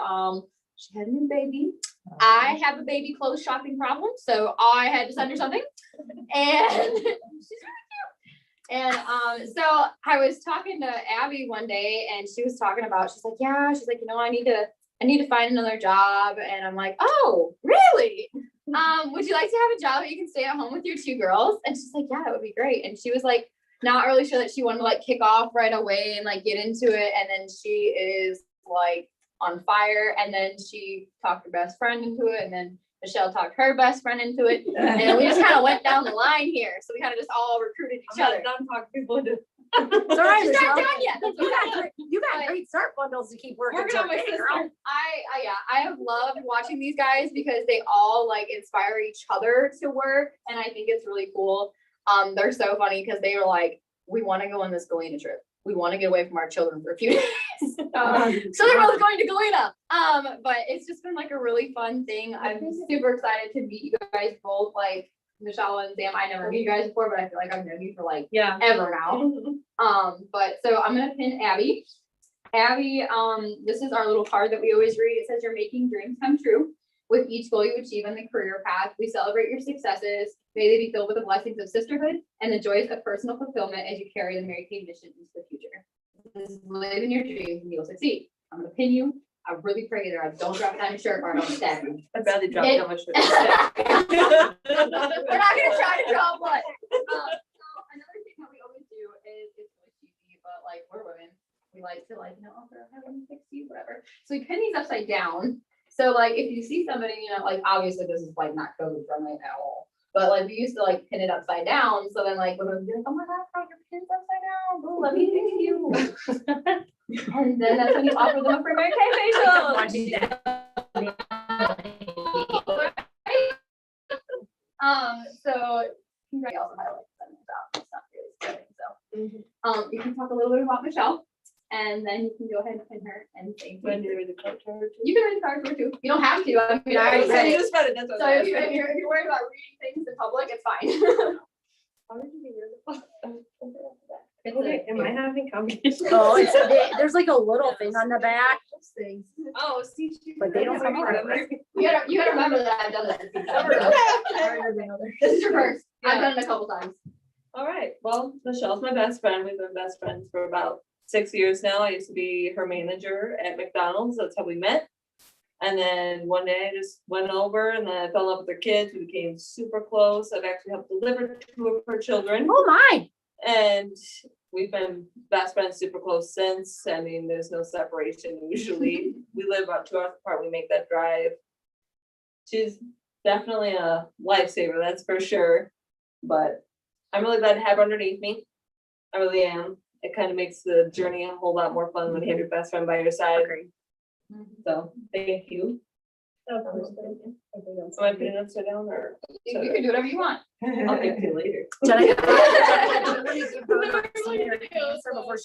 She had a new baby. I have a baby clothes shopping problem, so I had to send her something. And she's really cute. And so I was talking to Abby one day and she was talking about, she's like, you know, I need to find another job. And I'm like, oh, really? Would you like to have a job that you can stay at home with your 2 girls? And she's like, yeah, that would be great. And she was like, not really sure that she wanted to like kick off right away and like get into it. And then she is like on fire. And then she talked her best friend into it. And then Michelle talked her best friend into it. And we just kind of went down the line here. So we kind of just all recruited each other. Done talking people into. It's all right, She's not Michelle. done yet. You got great start bundles to keep working. Working on my till, sister. girl. I have loved watching these guys because they all like inspire each other to work. And I think it's really cool. They're so funny because they were like, we want to go on this Galena trip. We want to get away from our children for a few days. So they're both going to Galena. But it's just been like a really fun thing. I'm super excited to meet you guys both. Like Michelle and Sam, I never met you guys before, but I feel like I've known you for like ever now. But so I'm gonna pin Abby. Abby, this is our little card that we always read. It says, you're making dreams come true. With each goal you achieve on the career path, we celebrate your successes. May they be filled with the blessings of sisterhood and the joys of personal fulfillment as you carry the Mary Kay mission into the future. Live in your dreams and you'll succeed. I'm gonna pin you. I really pray that I don't drop down your shirt or I don't stab you. I'd rather drop It- down my shirt. We're not gonna try to draw blood. So another thing that we always do is, it's really cheesy, but like we're women, we like to like, offer having 60, whatever. So we pin these upside down. So like if you see somebody, like obviously this is like not COVID friendly at all. But like we used to like pin it upside down. So then like when we like, oh my God, bro, your pin's upside down. Ooh, let me fix you. And then that's when you offer them a free Mary Kay facial. So I also highlight them about it's not really scary. So you can talk a little bit about Michelle and then you can go ahead and pin her and thank When you. you read the card to her too? You can read the card for too. You don't have to. I mean, I already read You it. just read it, that's what So I if you're worried about reading things in public, it's fine. It's Okay, a- am I having complications? Oh, there's like a little thing on the back. Oh, see. But they don't come out. You gotta remember that I've done this a few times. This is your first. I've done it a couple times. All right, well, Michelle's my best friend. We've been best friends for about 6 years now. I used to be her manager at McDonald's. That's how we met. And then one day I just went over and then I fell in love with her kids. We became super close. I've actually helped deliver 2 of her children. Oh my. And we've been best friends super close since. I mean, there's no separation usually. We live about 2 hours apart. We make that drive. She's definitely a lifesaver, that's for sure. But I'm really glad to have her underneath me. I really am. It kind of makes the journey a whole lot more fun when you have your best friend by your side. So thank you. Am I putting it upside down or? You can do whatever you want. I'll thank you later.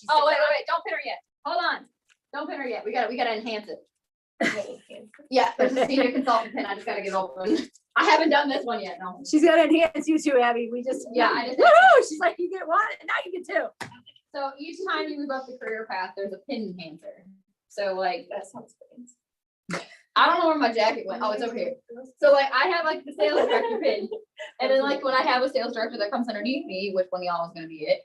Oh, wait, don't pin her yet. Hold on. Don't pin her yet. We gotta enhance it. Yeah, there's a senior consultant pin. I just gotta get open. I haven't done this one yet, no. She's gonna enhance you too, Abby. We just, Yeah, I just. woohoo, she's like, you get one, and now you get 2. So each time you move up the career path, there's a pin enhancer. So like, That sounds great. I don't know where my jacket went. Oh, it's over here. So like, I have like the sales director pin. And then like, when I have a sales director that comes underneath me, which one of y'all is gonna be it,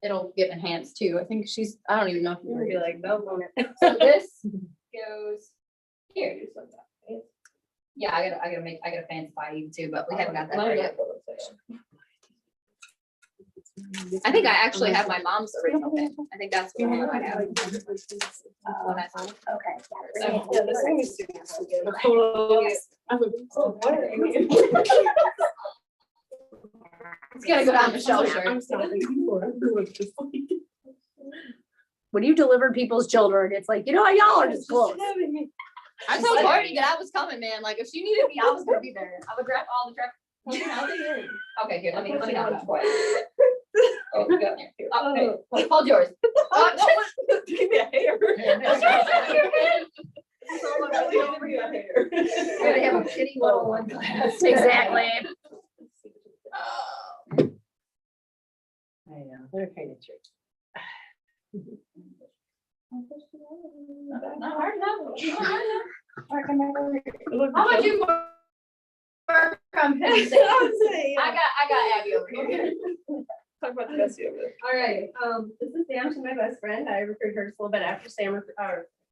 it'll get enhanced too. I think I don't even know if You're you're gonna be like, no, So this goes here. Yeah, I gotta fancy you too, but we haven't got that far yet. I think I actually have my mom's original pin. I think that's what I have. When I found it. Okay. So- Yeah, this thing is. It's gonna go down Michelle's shirt. I'm sorry. When you deliver people's children, it's like, y'all are just close. I told Courtney that I was coming, man. Like if she needed me, I was gonna be there. I would grab all the traffic. Okay, here, let me help you. Oh, go here. Oh, okay. Hold yours. Give me a hair. They have a kitty little one. Exactly. I know, they're kind of tricky. Not hard enough. Not hard enough. How much you work from him? I got Abby over here. Talk about the best of it. All right, this is Sam, she's my best friend. I recruited her just a little bit after Sam.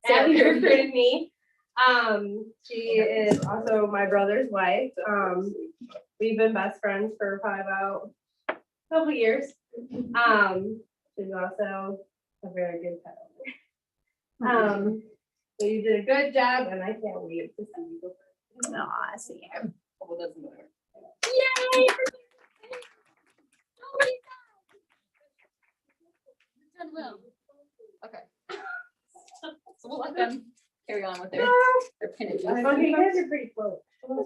Abby recruited me. She is also my brother's wife. We've been best friends for probably about a couple years. She's also a very good pet owner. So you did a good job and I can't wait to see you go first. No, I see him. Well, doesn't matter. Yay! Done well. Okay. So we'll let them carry on with their pinnages. Okay, you guys are pretty close. All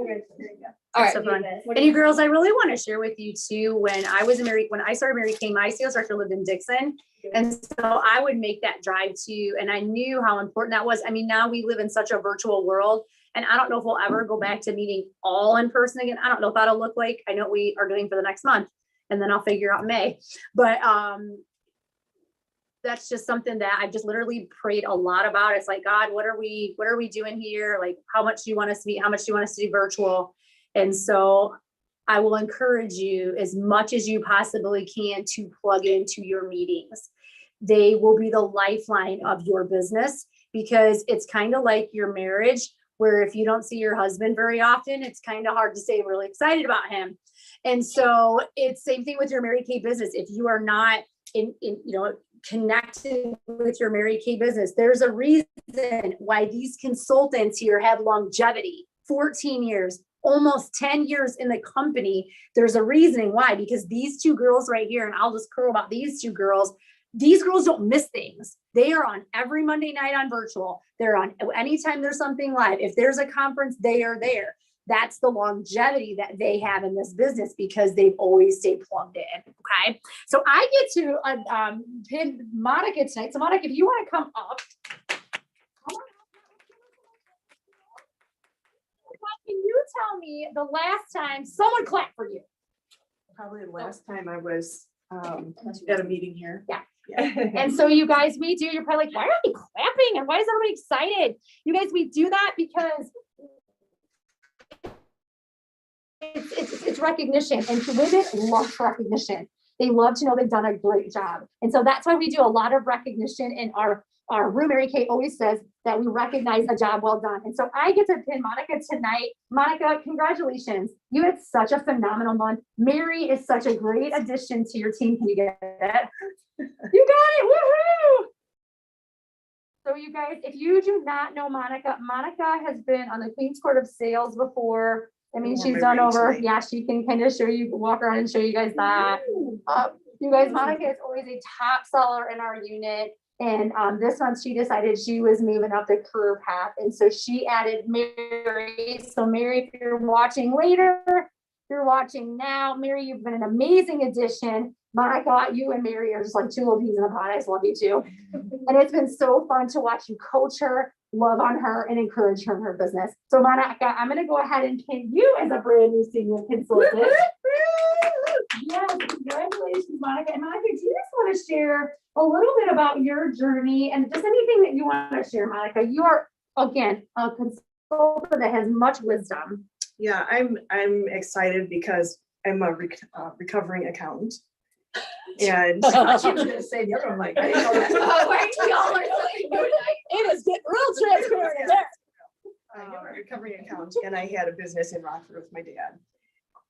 That's right. so fun. And you girls, I really want to share with you too, when I started Mary Kay, my sales director lived in Dixon. And so I would make that drive to, and I knew how important that was. I mean, now we live in such a virtual world and I don't know if we'll ever go back to meeting all in person again. I don't know what that'll look like. I know we are doing for the next month and then I'll figure out May, but, that's just something that I've just literally prayed a lot about. It's like, God, what are we doing here? Like, how much do you want us to meet? How much do you want us to do virtual? And so I will encourage you as much as you possibly can to plug into your meetings. They will be the lifeline of your business, because it's kind of like your marriage, where if you don't see your husband very often, it's kind of hard to stay really excited about him. And so it's same thing with your Mary Kay business. If you are not connected with your Mary Kay business, there's a reason why these consultants here have longevity, 14 years, almost 10 years in the company. There's a reasoning why, because these two girls right here, and I'll just crow about these two girls. These girls don't miss things. They are on every Monday night on virtual. They're on anytime there's something live. If there's a conference, they are there. That's the longevity that they have in this business, because they've always stayed plugged in. Okay. So I get to pin Monica tonight. So Monica, if you want to come up. Can you tell me the last time someone clapped for you? Probably the last time I was at a meeting here. Yeah. Yeah. And so you guys, we do, you're probably like, why are they clapping? And why is everybody excited? You guys, we do that because it's recognition, and women love recognition. They love to know they've done a great job. And so that's why we do a lot of recognition in our room. Mary Kay always says that we recognize a job well done. And so I get to pin Monica tonight. Monica, congratulations. You had such a phenomenal month. Mary is such a great addition to your team. Can you get it? You got it. Woohoo! So you guys, if you do not know Monica, Monica has been on the Queen's Court of Sales before. I mean, she's done over, yeah, she can kind of show you, walk around and show you guys that. You guys, Monica is always a top seller in our unit. And this month she decided she was moving up the career path. And so she added Mary. So Mary, if you're watching later, you're watching now. Mary, you've been an amazing addition. Monica, you and Mary are just like two little peas in a pod. I just love you too. And it's been so fun to watch you coach her, love on her, and encourage her in her business. So Monica, I'm going to go ahead and pin you as a brand new senior consultant. Yes, congratulations, Monica. And Monica, do you just want to share a little bit about your journey and just anything that you want to share, Monica? You are, again, a consultant that has much wisdom. Yeah, I'm excited because I'm a recovering accountant. And I was gonna say the other one, like, I didn't know that. It is real transparent there. I'm a recovering accountant, and I had a business in Rockford with my dad.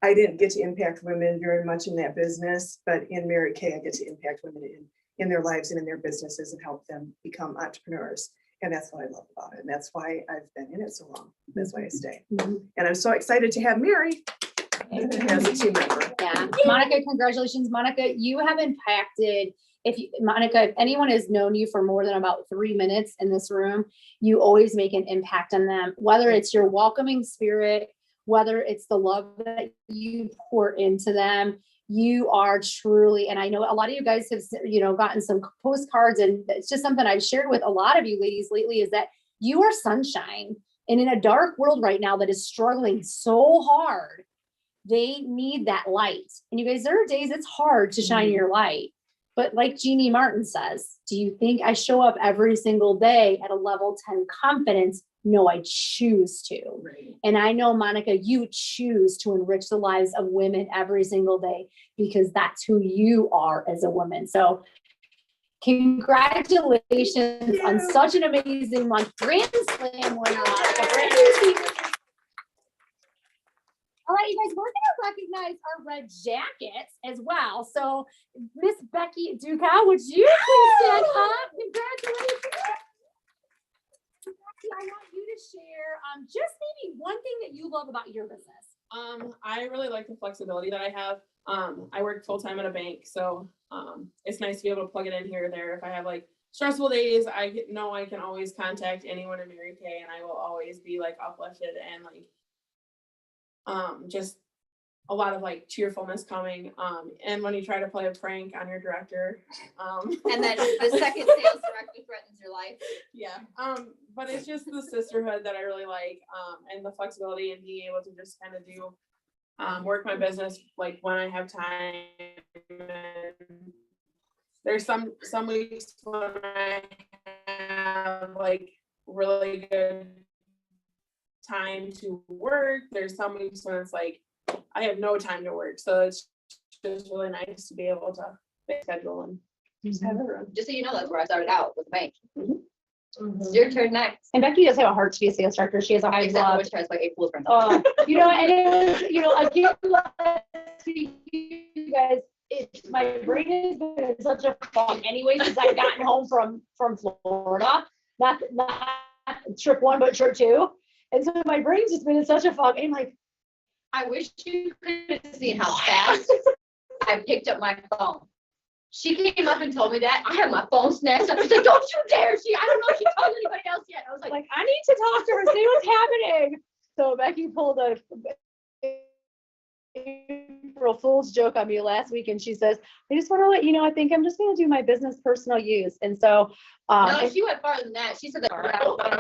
I didn't get to impact women very much in that business, but in Mary Kay, I get to impact women in their lives and in their businesses and help them become entrepreneurs. And that's what I love about it. And that's why I've been in it so long. That's why I stay. And I'm so excited to have Mary as a team member. Yeah, Monica, congratulations. Monica, you have impacted, Monica, if anyone has known you for more than about 3 minutes in this room, you always make an impact on them, whether it's your welcoming spirit, whether it's the love that you pour into them. You are truly, and I know a lot of you guys have, gotten some postcards, and it's just something I've shared with a lot of you ladies lately, is that you are sunshine. And in a dark world right now that is struggling so hard, they need that light. And you guys, there are days it's hard to shine your light. But like Jeannie Martin says, do you think I show up every single day at a level 10 confidence? No, I choose to. Right. And I know, Monica, you choose to enrich the lives of women every single day, because that's who you are as a woman. So congratulations on such an amazing month. Grand Slam winner, Monica. All right, you guys, we're going to recognize our red jackets as well. So Miss Becky Duca, would you please stand up? Congratulations. Becky, I want you to share just maybe one thing that you love about your business. I really like the flexibility that I have. I work full-time at a bank, so it's nice to be able to plug it in here or there. If I have like stressful days, I know I can always contact anyone in Mary Kay, and I will always be like uplifted and like just a lot of like cheerfulness coming. And when you try to play a prank on your director, and then the second sales director threatens your life. Yeah. But it's just the sisterhood that I really like, and the flexibility and being able to just kind of do work my business like when I have time. And there's some weeks when I have like really good time to work. There's some weeks when it's like I have no time to work. So it's just really nice to be able to schedule and just have everyone. Just so you know, that's where I started out with the bank. Mm-hmm. It's your turn next. And Becky does have a heart to be a sales director. She has a high Except for love. when she tries to like April friends. You know, and it was, you know, again, last week, you guys, my brain has been in such a fog anyway, since I've gotten home from Florida, not trip 1, but trip 2. And so my brain's just been in such a fog. And I'm like, I wish you could have seen how fast I picked up my phone. She came up and told me that. I had my phone snatched up. She's like, don't you dare. I don't know if she told anybody else yet. I was like, I need to talk to her, see what's happening. So Becky pulled a April Fool's joke on me last week, and she says, I just want to let you know, I think I'm just going to do my business personal use. And so no, she went farther than that. She said that.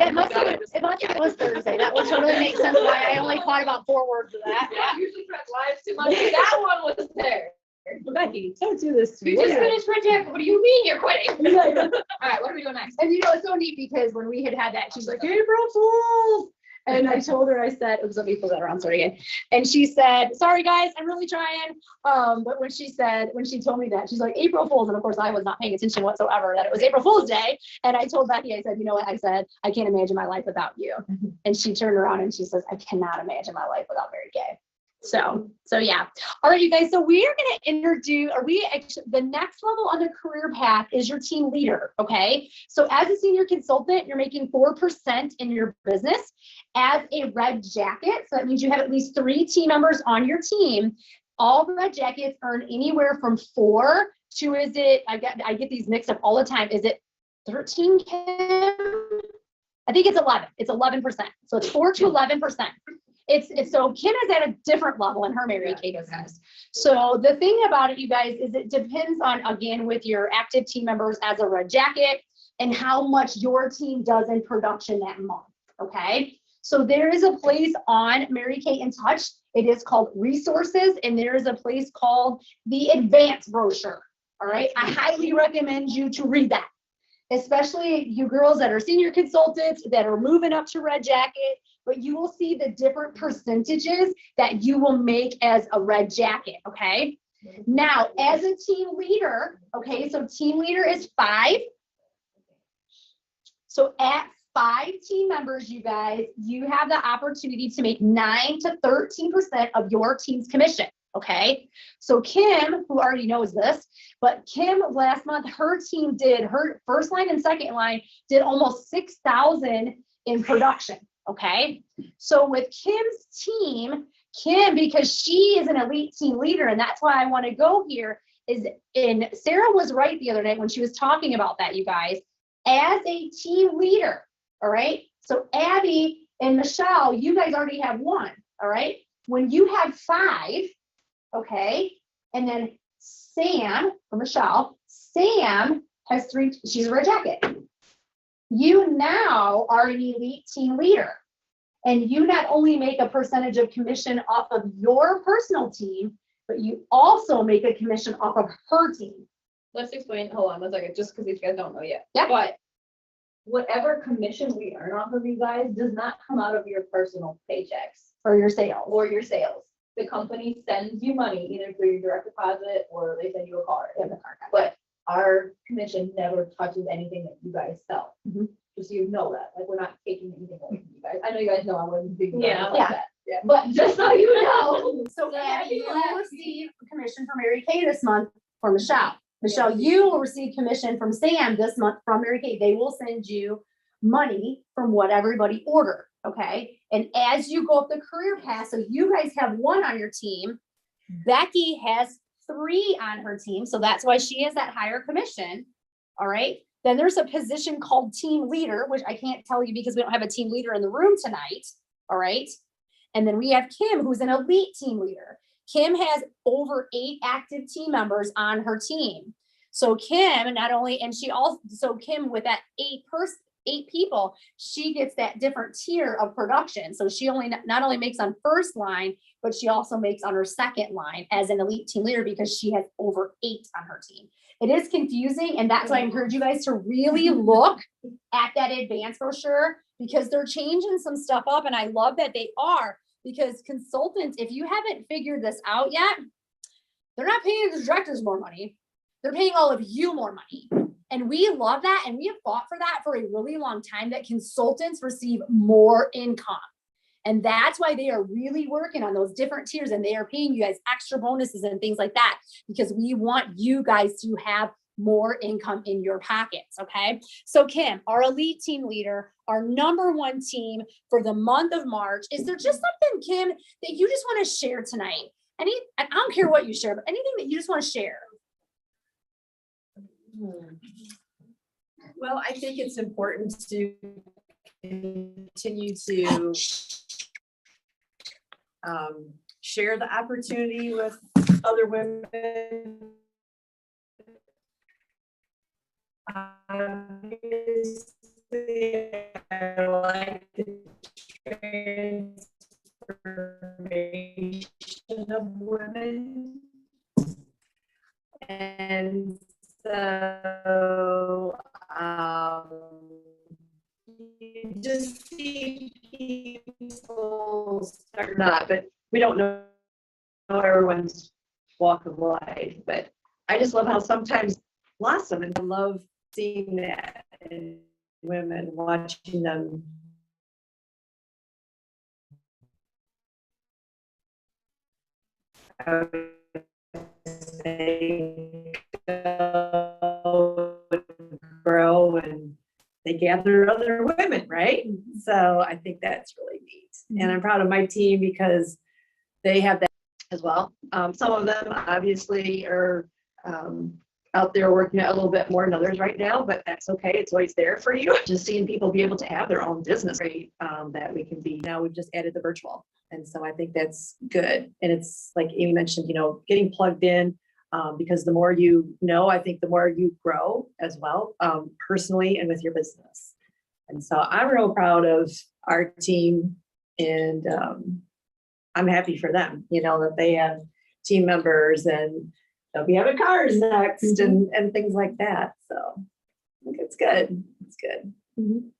it must have was Thursday. That would totally make sense why I only caught about 4 words of that. I usually press live too much. That one was there. Becky, don't do this to me. You just finished Red Jacket. What do you mean you're quitting? All right, what are we doing next? And you know, it's so neat because when we had that, she's like, April Fools. And I told her, I said, it was let me pull that around, sorry again. And she said, sorry guys, I'm really trying. But when she told me that, she's like, April Fools. And of course I was not paying attention whatsoever that it was April Fool's Day. And I told Becky, I said, you know what? I said, I can't imagine my life without you. And she turned around and she says, I cannot imagine my life without Mary Kay. So yeah. All right, you guys. So we are going to introduce, the next level on the career path is your team leader. Okay. So as a senior consultant, you're making 4% in your business. As a red jacket, so that means you have at least 3 team members on your team. All red jackets earn anywhere from 4 to, I get these mixed up all the time. Is it 13, Kim? I think it's 11. It's 11%. So it's 4 to 11%. So Kim is at a different level in her Mary Kay business. So the thing about it, you guys, is it depends on, again, with your active team members as a red jacket and how much your team does in production that month. Okay. So there is a place on Mary Kay in Touch. It is called Resources, and there is a place called the Advanced Brochure. All right. I highly recommend you to read that, especially you girls that are senior consultants that are moving up to red jacket. But you will see the different percentages that you will make as a red jacket, okay? Now, as a team leader, okay, so team leader is 5. So at 5 team members, you guys, you have the opportunity to make 9 to 13% of your team's commission, okay? So Kim, who already knows this, but Kim last month, her team did, her first line and second line did almost 6,000 in production. Okay, so with Kim's team, Kim, because she is an elite team leader, and that's why I want to go here, and Sarah was right the other night when she was talking about that, you guys, as a team leader, all right? So Abby and Michelle, you guys already have 1, all right? When you have 5, okay, and then Sam, or Michelle, Sam has 3, she's a red jacket. You now are an elite team leader, and you not only make a percentage of commission off of your personal team, but you also make a commission off of her team. Let's explain, hold on 1 second, just because these guys don't know yet. Yeah. But whatever commission we earn off of you guys does not come out of your personal paychecks For your sales. or your sales. The company sends you money either through your direct deposit or they send you a card. But our commission never touches anything that you guys sell. Mhm. Just so you know that, like, we're not taking anything away from you guys. I know you guys know I wasn't big. Yeah. Like that. Yeah. But just so you know. So Abby, you will receive commission from Mary Kay this month for Michelle. Michelle, you will receive commission from Sam this month from Mary Kay. They will send you money from what everybody ordered, okay? And as you go up the career path, so you guys have 1 on your team, Becky has 3 on her team, so that's why she has that higher commission, all right? Then there's a position called team leader, which I can't tell you because we don't have a team leader in the room tonight, all right? And then we have Kim, who's an elite team leader. Kim has over 8 active team members on her team. So Kim, not only, and she also, so Kim with that 8 people, she gets that different tier of production. So she not only makes on first line, but she also makes on her second line as an elite team leader because she has over 8 on her team. It is confusing, and that's why I encourage you guys to really look at that advanced brochure because they're changing some stuff up, and I love that they are, because consultants, if you haven't figured this out yet, they're not paying the directors more money. They're paying all of you more money. And we love that, and we have fought for that for a really long time, that consultants receive more income. And that's why they are really working on those different tiers, and they are paying you guys extra bonuses and things like that, because we want you guys to have more income in your pockets. Okay. So Kim, our elite team leader, our #1 team for the month of March, is there just something, Kim, that you just want to share tonight? I don't care what you share, but anything that you just want to share. Well, I think it's important to continue to share the opportunity with other women. Obviously, I like the transformation of women. And so you just see people start not, but we don't know everyone's walk of life. But I just love how sometimes blossom, and I love seeing that in women, watching them. Grow and they gather other women, right? So I think that's really neat. And I'm proud of my team because they have that as well. Some of them obviously are out there working a little bit more than others right now, but that's okay. It's always there for you. Just seeing people be able to have their own business, right? That we can be. Now we've just added the virtual. And so I think that's good. And it's like Amy mentioned, getting plugged in, because the more you know, I think the more you grow as well, personally and with your business. And so I'm real proud of our team, and I'm happy for them, that they have team members, and they'll be having cars next and things like that. So I think it's good. It's good. And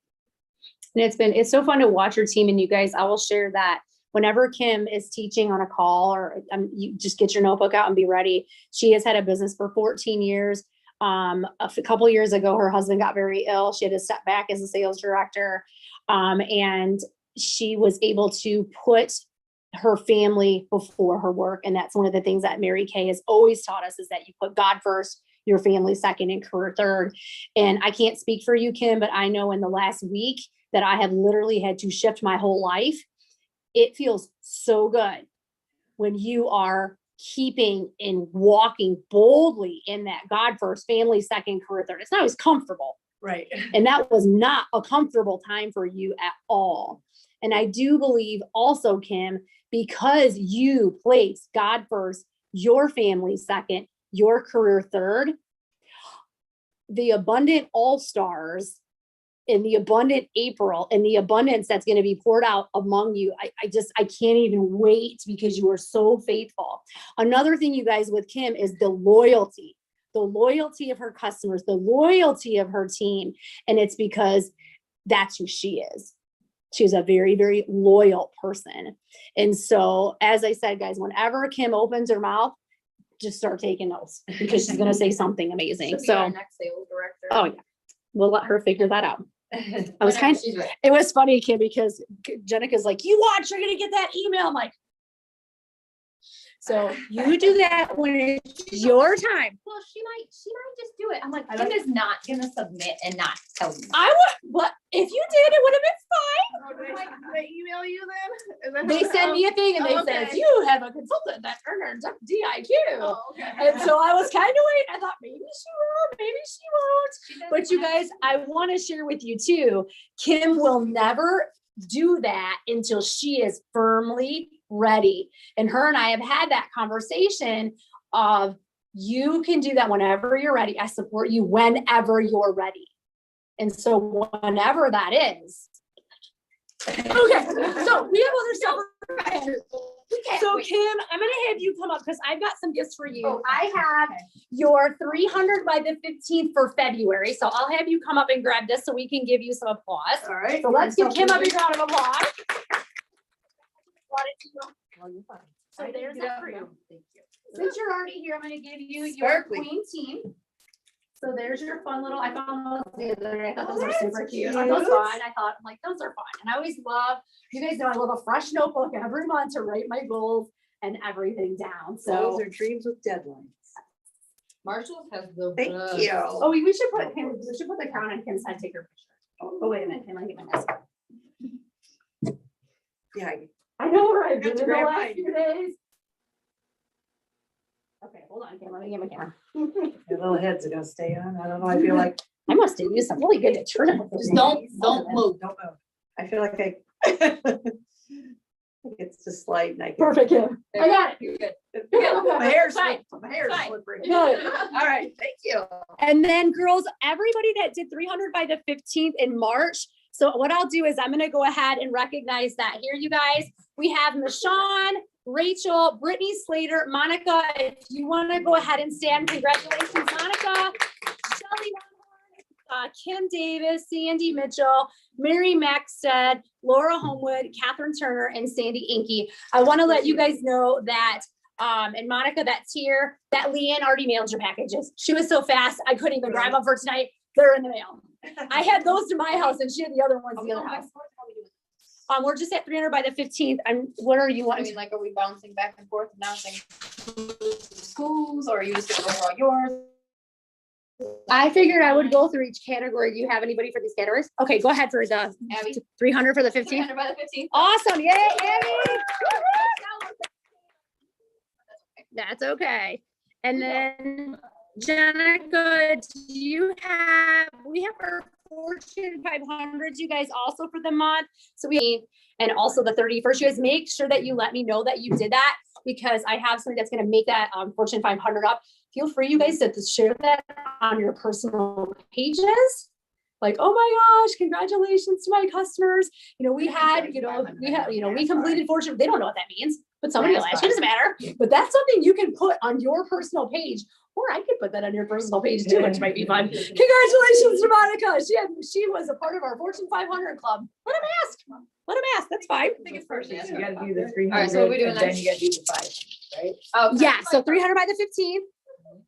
it's so fun to watch your team, and you guys, I will share that whenever Kim is teaching on a call, or you just get your notebook out and be ready. She has had a business for 14 years. A couple of years ago, her husband got very ill. She had to step back as a sales director. And she was able to put her family before her work. And that's one of the things that Mary Kay has always taught us, is that you put God first, your family second, and career third. And I can't speak for you, Kim, but I know in the last week that I have literally had to shift my whole life. It feels so good when you are keeping and walking boldly in that God first, family second, career third. It's not always comfortable. Right. And that was not a comfortable time for you at all. And I do believe also, Kim, because you place God first, your family second, your career third, the abundant all-stars in the abundant April and the abundance that's going to be poured out among you. I can't even wait, because you are so faithful. Another thing, you guys, with Kim is the loyalty of her customers, the loyalty of her team. And it's because that's who she is. She's a very, very loyal person. And so, as I said, guys, whenever Kim opens her mouth, just start taking notes, because she's going to say something amazing. Should be So our next sales director. oh yeah, we'll let her figure that out. I was Whenever she's ready. it was funny, Kim, because Jenica's like, you watch, you're gonna get that email. I'm like, so you do that when it's your time. Well, she might just do it. I'm like, Kim is not gonna submit and not tell you. I would, but if you did, it would have been They email you then? fine. They send me a thing and they Oh, said, okay. you have a consultant that earned DIQ. Oh, okay. And so I was kind of waiting. I thought maybe she won't. But you guys, I want to share with you too, Kim will never do that until she is firmly ready. And her and I have had that conversation of, you can do that whenever you're ready. I support you whenever you're ready. And so whenever that is, Okay, so we have other stuff. So Kim, I'm gonna have you come up because I've got some gifts for you. I have your 300 by the 15th for February. So I'll have you come up and grab this so we can give you some applause. All right. So let's give Kim a big round of applause. So there's that for you. Thank you. Since you're already here, I'm gonna give you your Sparkly. queen team. So there's your fun little, I found those the other day. I thought those were that's super cute. cute. Aren't those fun? I thought, I'm like, those are fun. And I always love, you guys know I love a fresh notebook every month to write my goals and everything down. Those So, are dreams with deadlines. Marshall has the. Thank best. you. oh, we should put Kim, we should put the crown on Kim's head, take her picture. Oh, wait a minute, Kim, I get my mask. Yeah. I know where I've Got been to in the grab last mine. few days. Okay, hold on, Kim, let me get my camera. Your little heads are gonna stay on. I don't know. I feel like. I must have used some really good detergent. Just don't move. Don't move. I feel like I. It's just slide and I. can- Perfect, Kim. I got it. You're good. My hair's Fine. slippery. slippery. Good. All right, thank you. And then girls, everybody that did 300 by the 15th in March. So what I'll do is I'm going to go ahead and recognize that here, you guys. We have Michonne, Rachel, Brittany Slater, Monica. If you want to go ahead and stand, congratulations, Monica. Shelly Kim Davis, Sandy Mitchell, Mary Maxted, Laura Homewood, Catherine Turner, and Sandy Inky. I want to let you guys know that, and Monica, that's here, that Leanne already mailed your packages. She was so fast, I couldn't even grab them for tonight. They're in the mail. I had those to my house and she had the other ones to the other house. We're just at 300 by the 15th. What are you I wanting? mean, like, are we bouncing back and forth, announcing schools, or are you just gonna go through all yours? I figured I would go through each category. Do you have anybody for these categories? Okay, go ahead for the Abby? 300 for the 15th. 300 by the 15th. Awesome. Yay, Abby. That's okay. And then Jenica, we have our Fortune 500s, you guys, also for the month. So and also the 31st, you guys make sure that you let me know that you did that because I have something that's going to make that Fortune 500 up. Feel free, you guys, to share that on your personal pages. Like, oh my gosh, congratulations to my customers. We completed Fortune. They don't know what that means, but somebody will ask. It doesn't matter. But that's something you can put on your personal page. Or I could put that on your personal page too, which might be fun. Congratulations to Monica. She was a part of our Fortune 500 club. Let him ask. That's fine. You gotta do the 300. All right, so what are we doing and then next? you gotta do the 5, right? Oh, Yeah, so 300 by the 15th.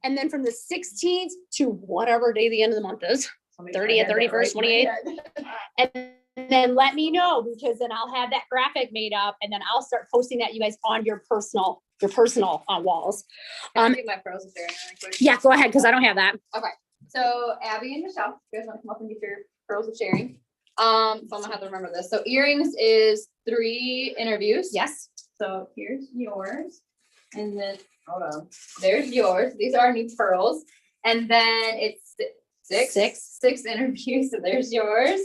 And then from the 16th to whatever day the end of the month is, 30th, 31st, 28th. And then let me know because then I'll have that graphic made up and then I'll start posting that you guys on your personal walls. Can I do my pros of sharing really quick? Yeah, go ahead because I don't have that. So Abby and Michelle, you guys want to come up and get your pros of sharing? So I'm gonna have to remember this. So earrings is 3 interviews. Yes. So here's yours. And then, hold on, there's yours. These are new pearls. And then it's six interviews. So there's yours.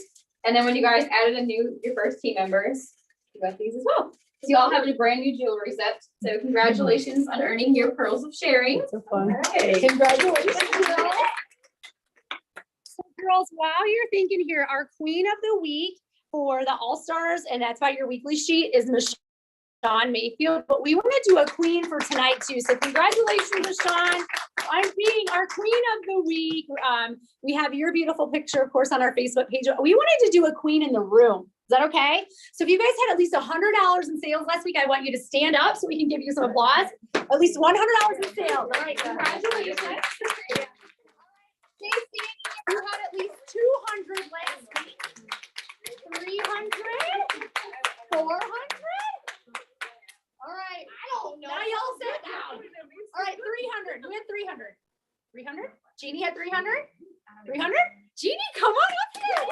And then when you guys added your first team members, you got these as well. So you all have a brand new jewelry set. So congratulations on earning your pearls of sharing. So fun. Hey. Congratulations. So girls, while you're thinking here, our queen of the week for the All-Stars, and that's by your weekly sheet, is Michonne Mayfield. But we want to do a queen for tonight too. So congratulations, Michonne, on being our queen of the week. We have your beautiful picture, of course, on our Facebook page. We wanted to do a queen in the room. Is that okay? So if you guys had at least $100 in sales last week, I want you to stand up so we can give you some applause. At least $100 in sales. All right, congratulations. Stacey, you had at least 200 last week. 300, 400. All right. I don't know. Now y'all sit down. All right, 300. You had 300. 300? Jeannie had 300? 300? Jeannie, come on up here.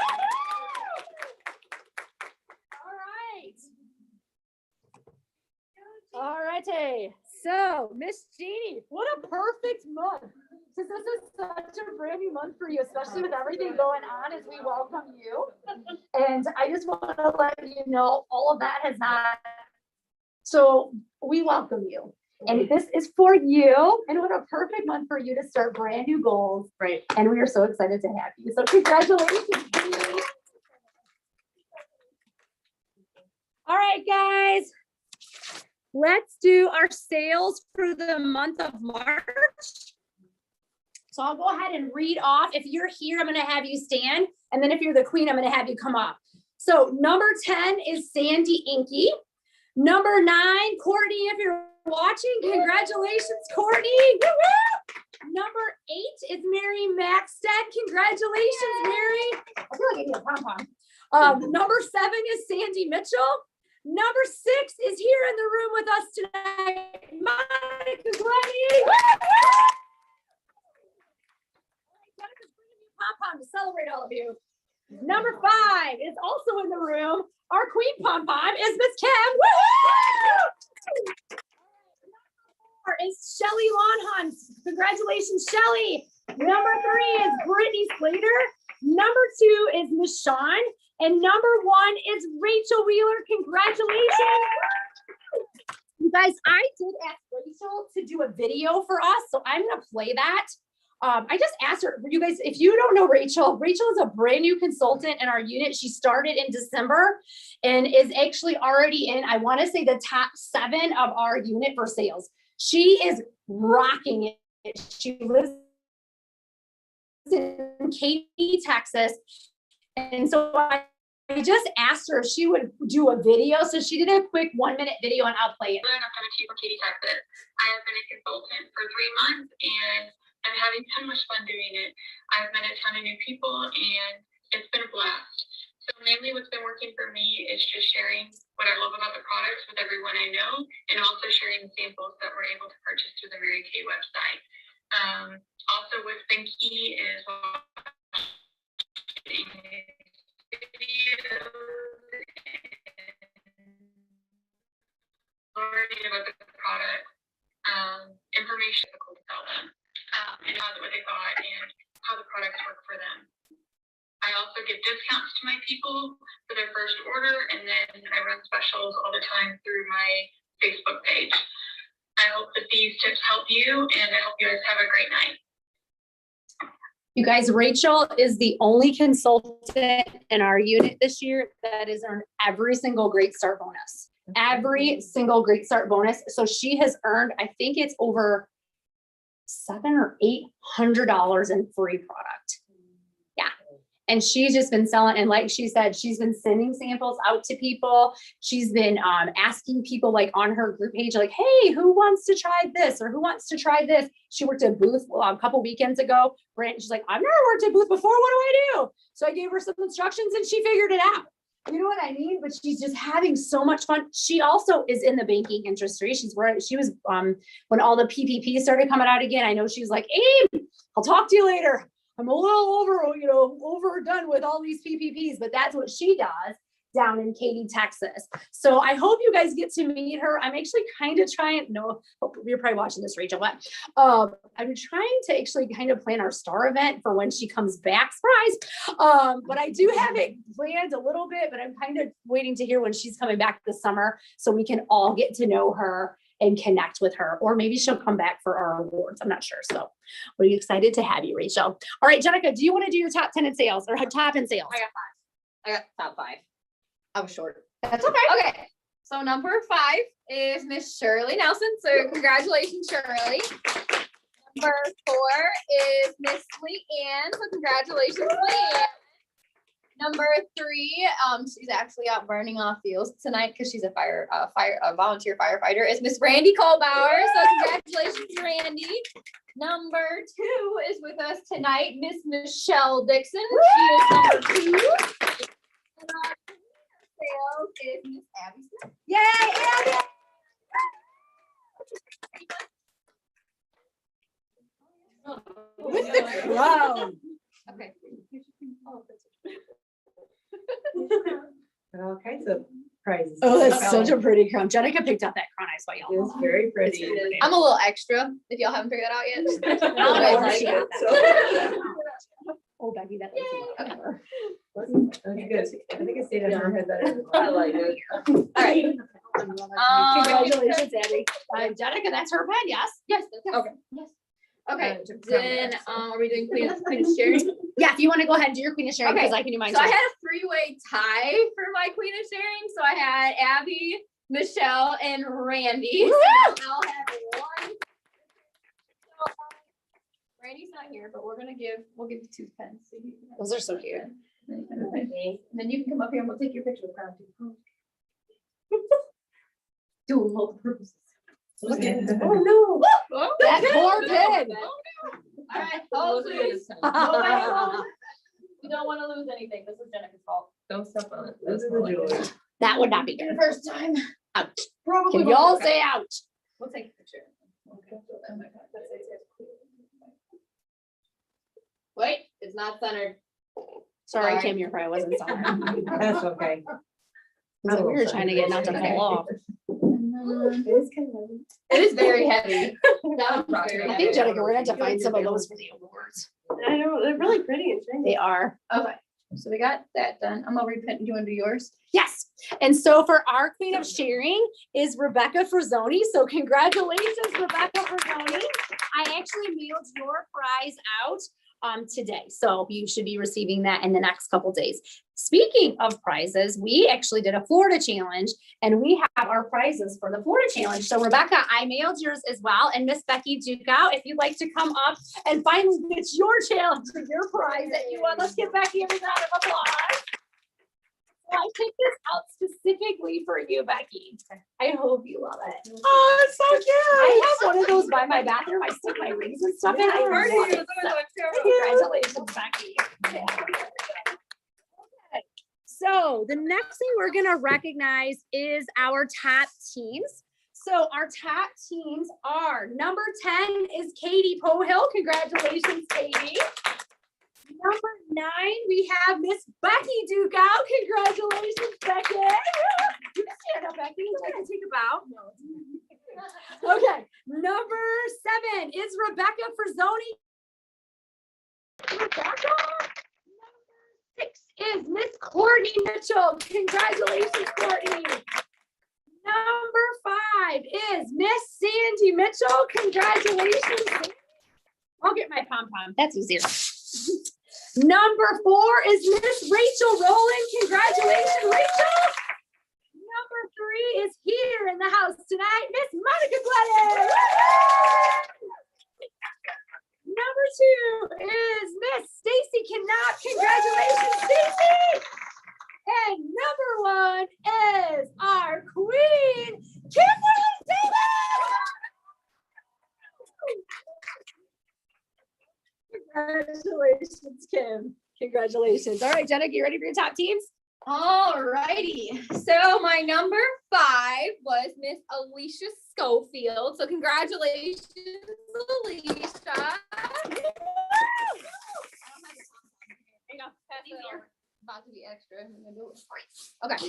All righty. So, Miss Jeannie, what a perfect month. Since this is such a brand new month for you, especially with everything going on as we welcome you. And I just want to let you know all of that has not. So we welcome you. And this is for you. And what a perfect month for you to start brand new goals. Right. And we are so excited to have you. So congratulations. All right, guys. Let's do our sales for the month of March. So I'll go ahead and read off. If you're here, I'm going to have you stand. And then if you're the queen, I'm going to have you come up. So number 10 is Sandy Inky. Number 9, Courtney, if you're watching, congratulations, Courtney. Woo-woo! Number 8 is Mary Maxted. Congratulations, Mary. I feel like I need a pom-pom. Number 7 is Sandy Mitchell. Number 6 is here in the room with us tonight, Monica Glennie. Pom-pom to celebrate all of you. Number 5 is also in the room. Our queen pom-pom is Miss Kim. Woohoo! Number 4 is Shelly Lonhans. Congratulations, Shelly. Number 3 is Brittany Slater. Number 2 is Miss Shawn. And number 1 is Rachel Wheeler. Congratulations. You guys, I did ask Rachel to do a video for us, so I'm going to play that. I just asked her, you guys, if you don't know Rachel is a brand new consultant in our unit. She started in December and is actually already in, I want to say, the top 7 of our unit for sales. She is rocking it. She lives in Katy, Texas. And so I just asked her if she would do a video. So she did a quick 1-minute video and I'll play it. I'm from Katy, Texas. I have been a consultant for 3 months and I'm having so much fun doing it. I've met a ton of new people and it's been a blast. So mainly what's been working for me is just sharing what I love about the products with everyone I know and also sharing the samples that we're able to purchase through the Mary Kay website. Also what's been key is learning about the product, information to sell them, and what they got and how the products work for them. I also give discounts to my people for their first order, and then I run specials all the time through my Facebook page. I hope that these tips help you, and I hope you guys have a great night. You guys, Rachel is the only consultant in our unit this year that has earned every single Great Start bonus. Every single Great Start bonus. So she has earned, I think it's over $700 or $800 in free product. Yeah. And she's just been selling. And like she said, she's been sending samples out to people. She's been asking people like on her group page, like, hey, who wants to try this? Or who wants to try this? She worked at Booth a couple weekends ago. She's like, I've never worked at Booth before. What do I do? So I gave her some instructions and she figured it out. You know what I mean? But she's just having so much fun. She also is in the banking industry. She was when all the PPP started coming out again. I know she's like, Abe, I'll talk to you later. I'm a little overdone with all these PPPs, but that's what she does down in Katy, Texas. So I hope you guys get to meet her. I'm actually kind of trying, you're probably watching this, Rachel, but I'm trying to actually kind of plan our star event for when she comes back, surprise. But I do have it planned a little bit, but I'm kind of waiting to hear when she's coming back this summer so we can all get to know her and connect with her, or maybe she'll come back for our awards. I'm not sure. So we're excited to have you, Rachel. All right, Jenica, do you want to do your top 10 in sales or top in sales? I got top 5. I was short. That's okay. Okay. So number 5 is Miss Shirley Nelson. So congratulations, Shirley. Number 4 is Miss Leanne. So congratulations, Leanne. Number 3, she's actually out burning off fields tonight because she's a volunteer firefighter, is Miss Randy Kohlbauer. So congratulations, Randy. Number 2 is with us tonight, Miss Michelle Dixon. She is number 2. And our sales is Miss Abby Smith. Yay, Abby! With the crown. Okay. All kinds of prizes. Oh, that's such a pretty crown. Jenica picked up that crown. I saw y'all. It's very pretty. I'm a little extra if y'all haven't figured that out yet. Oh, Becky, that looks Good. I think it stayed on her head better. I like it. All right. Congratulations, Abby. Jenica, that's her pen, yes? Yes. Okay. Yes. Okay. Then are we doing Queen of Sharing? Yeah, if you want to go ahead and do your Queen of Sharing, because I can do mine So too. I had a three-way tie for my Queen of Sharing. So I had Abby, Michelle, and Randy. So I'll have one. So, Randy's not here, but we'll give you 2 pens. So Those are so cute. and then you can come up here and we'll take your picture with Crown too. Dual multiple purposes. Oh no. That poor pin. All right, hold please. Nobody hold. We don't want to lose anything. This is Jennifer's fault. Don't step on it. Those are the joys. That would not be good. First time. Ouch. Probably. Can y'all say ouch? We'll take a picture. Wait, it's not centered. Sorry, Sorry. Kim, your probably wasn't solid. That's okay. So we were trying to get not to fall off. It is very heavy. That one's very I heavy. think, Jenica, we're gonna have to find some of those for the awards. I know, they're really pretty and shiny. They are. Okay, so we got that done. I'm gonna reprint. You wanna do yours? Yes. And so for our Queen of Sharing is Rebecca Frazzoni. So congratulations, Rebecca Frazzoni. I actually mailed your prize out today. So you should be receiving that in the next couple days. Speaking of prizes, we actually did a Florida challenge and we have our prizes for the Florida challenge. So Rebecca, I mailed yours as well. And Miss Becky Dukow, if you'd like to come up and finally get your challenge or your prize that you won, let's give Becky a round of applause. So I picked this out specifically for you, Becky. I hope you love it. Oh, it's so cute. I have one of those by my bathroom. I stick my rings and stuff in. I love it. Congratulations, Becky. Okay. So the next thing we're gonna recognize is our top teams. So our top teams are number 10 is Katie Pohill. Congratulations, Katie. Number 9, we have Miss Becky Dukow. Congratulations, Becky. You can stand up, Becky. I can take a bow. No. Okay. Number 7 is Rebecca Frazzoni. Rebecca. Number 6 is Miss Courtney Mitchell. Congratulations, Courtney. Number 5 is Miss Sandy Mitchell. Congratulations. I'll get my pom-pom. That's easier. Number 4 is Miss Rachel Rowland. Congratulations, Rachel. Number 3 is here in the house tonight, Miss Monica Glennon. Number 2 is Miss Stacy Knapp. Congratulations, Stacy. And number 1 is our queen, Kimberly Davis. Congratulations, Kim. Congratulations. All right, Jenna, you ready for your top teams? All righty. So my number 5 was Miss Alicia Schofield. So congratulations, Alicia. About to be extra. Okay.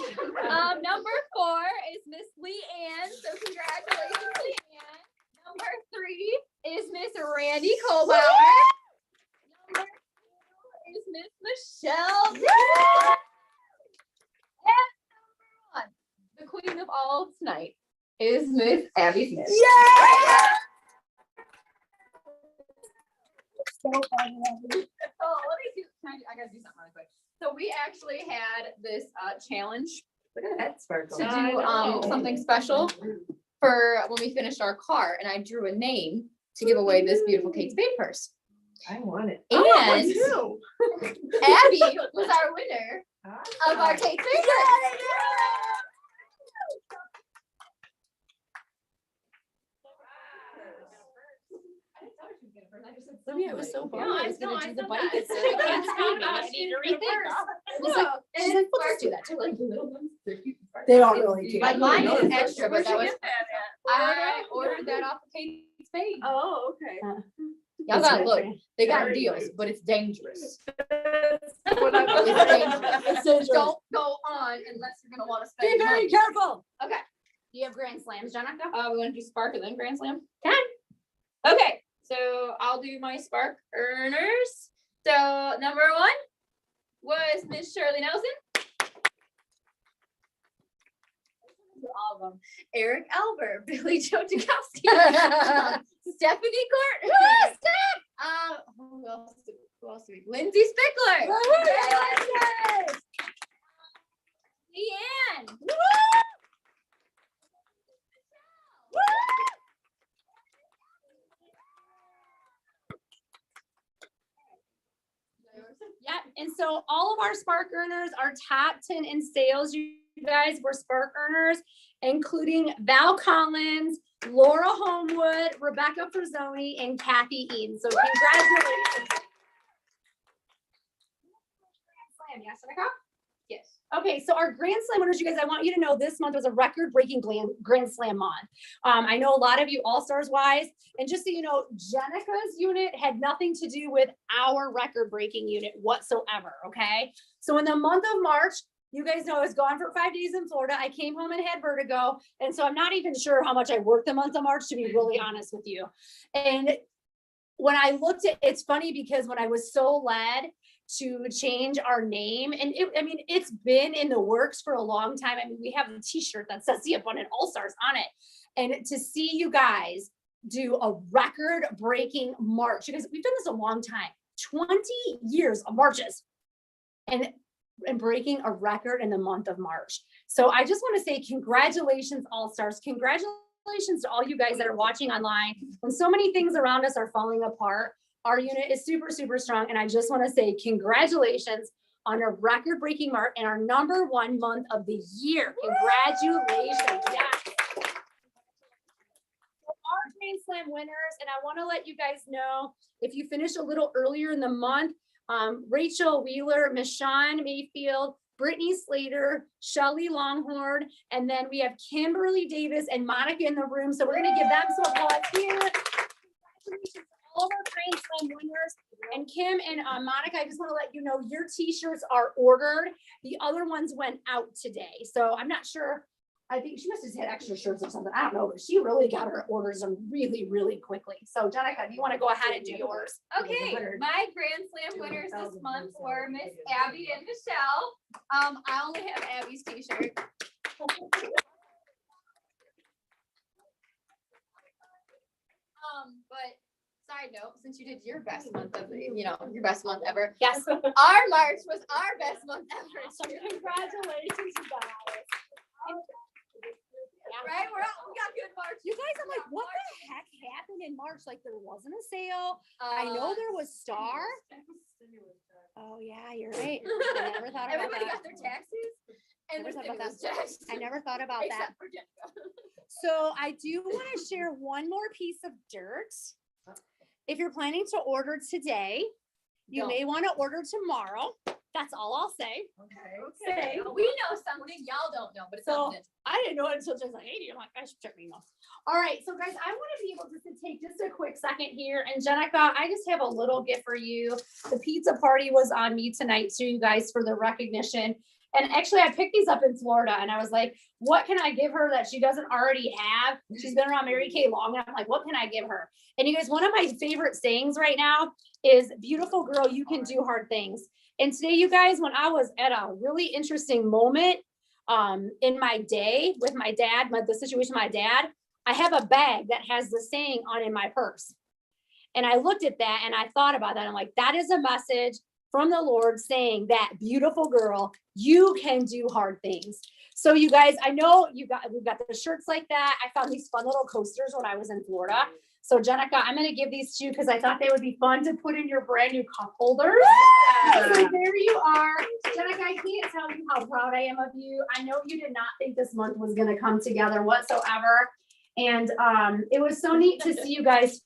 Number 4 is Miss Leanne. So congratulations, Leanne. Number 3 is Miss Randy Colbauer. Number 2 is Miss Michelle. And number 1, the queen of all tonight, is Miss Abby Smith. Yeah! So funny. Oh, let me do. I gotta do something really quick. So we actually had this challenge Look at that sparkle. to do something special for when we finished our car, and I drew a name to give away this beautiful Kate Spade purse. I want it. And Oh, Abby was our winner of our Kate Spade purse. Yeah, it was so fun. No, I was gonna I do the said bike. that. It's I can't speak. I need to rethink. She's like, we'll just do that too. Like, they don't really do Like that. mine No, is extra, but that was I Florida? ordered that off of Kate Spade. Oh, okay. Y'all gotta look. They got deals, but it's dangerous. What I- It's dangerous. It's dangerous. Don't go on unless you're gonna want to spend be very money. careful. Okay. Do you have grand slams, Jenica? We want to do spark and then grand slam. Okay, so I'll do my spark earners. So number 1 was Miss Shirley Nelson. All of them. Eric Alber, Billy Joe Dukowski, Stephanie Court. Who else? Who else do we? Lindsay Spickler. Congratulations. And so all of our spark earners, our top 10 in sales, you guys were spark earners, including Val Collins, Laura Homewood, Rebecca Frazzoni, and Kathy Eaton. So congratulations. Yes, yes. Okay, so our Grand Slam winners, you guys, I want you to know this month was a record-breaking Grand Slam month. I know a lot of you All-Stars wise, and just so you know, Jenica's unit had nothing to do with our record-breaking unit whatsoever, okay? So in the month of March, you guys know I was gone for 5 days in Florida. I came home and had vertigo, and so I'm not even sure how much I worked the month of March, to be really honest with you. And when I looked at, it's funny because when I was so led to change our name, and I mean, it's been in the works for a long time. I mean, we have a t-shirt that says the Abundant All-Stars on it. And to see you guys do a record-breaking March, because we've done this a long time, 20 years of marches, and breaking a record in the month of March. So I just want to say congratulations, All-Stars. Congratulations to all you guys that are watching online. When so many things around us are falling apart, our unit is super, super strong. And I just want to say congratulations on a record-breaking March and our #1 month of the year. Congratulations. Yes. Our Grand Slam winners, and I want to let you guys know, if you finish a little earlier in the month, Rachel Wheeler, Michonne Mayfield, Brittany Slater, Shelly Longhorn, and then we have Kimberly Davis and Monica in the room. So we're going to give them some applause here. Congratulations to all of our Grand Slam winners. And Kim and Monica, I just want to let you know your t-shirts are ordered. The other ones went out today. So I'm not sure. I think she must have had extra shirts or something. I don't know, but she really got her orders really, really quickly. So Jenica, do you want to go ahead and do yours? Okay, my Grand Slam winners this month were Miss Abby and Michelle. I only have Abby's t-shirt. But side note, since you did your best month of the, your best month ever. Yes. Our March was our best month ever. So congratulations, you guys. Right? We got good March. You guys, I'm like, what the heck happened in March? Like there wasn't a sale. I know there was Star. Oh yeah, you're right. I never thought about Everybody that. got their taxes and their stimulus checks. I never thought about that. Except for Jenica. So I do want to share one more piece of dirt. If you're planning to order today, you may want to order tomorrow. That's all I'll say. Okay. We know something y'all don't know, but it's So something. I didn't know it until just like, hey, I'm like, I should check my email. All right, so guys, I want to be able to take just a quick second here. And Jenica, I just have a little gift for you. The pizza party was on me tonight too, you guys, for the recognition. And actually, I picked these up in Florida, and I was like, what can I give her that she doesn't already have? She's been around Mary Kay long, and I'm like, what can I give her? And you guys, one of my favorite sayings right now is, beautiful girl, you can do hard things. And today, you guys, when I was at a really interesting moment in my day with my dad, the situation with my dad, I have a bag that has the saying on in my purse. And I looked at that and I thought about that. I'm like, that is a message from the Lord saying that, beautiful girl, you can do hard things. So you guys, I know we've got the shirts like that. I found these fun little coasters when I was in Florida. So Jenica, I'm going to give these to you because I thought they would be fun to put in your brand new cup holders. So there you are. Jenica, I can't tell you how proud I am of you. I know you did not think this month was going to come together whatsoever. And it was so neat to see you guys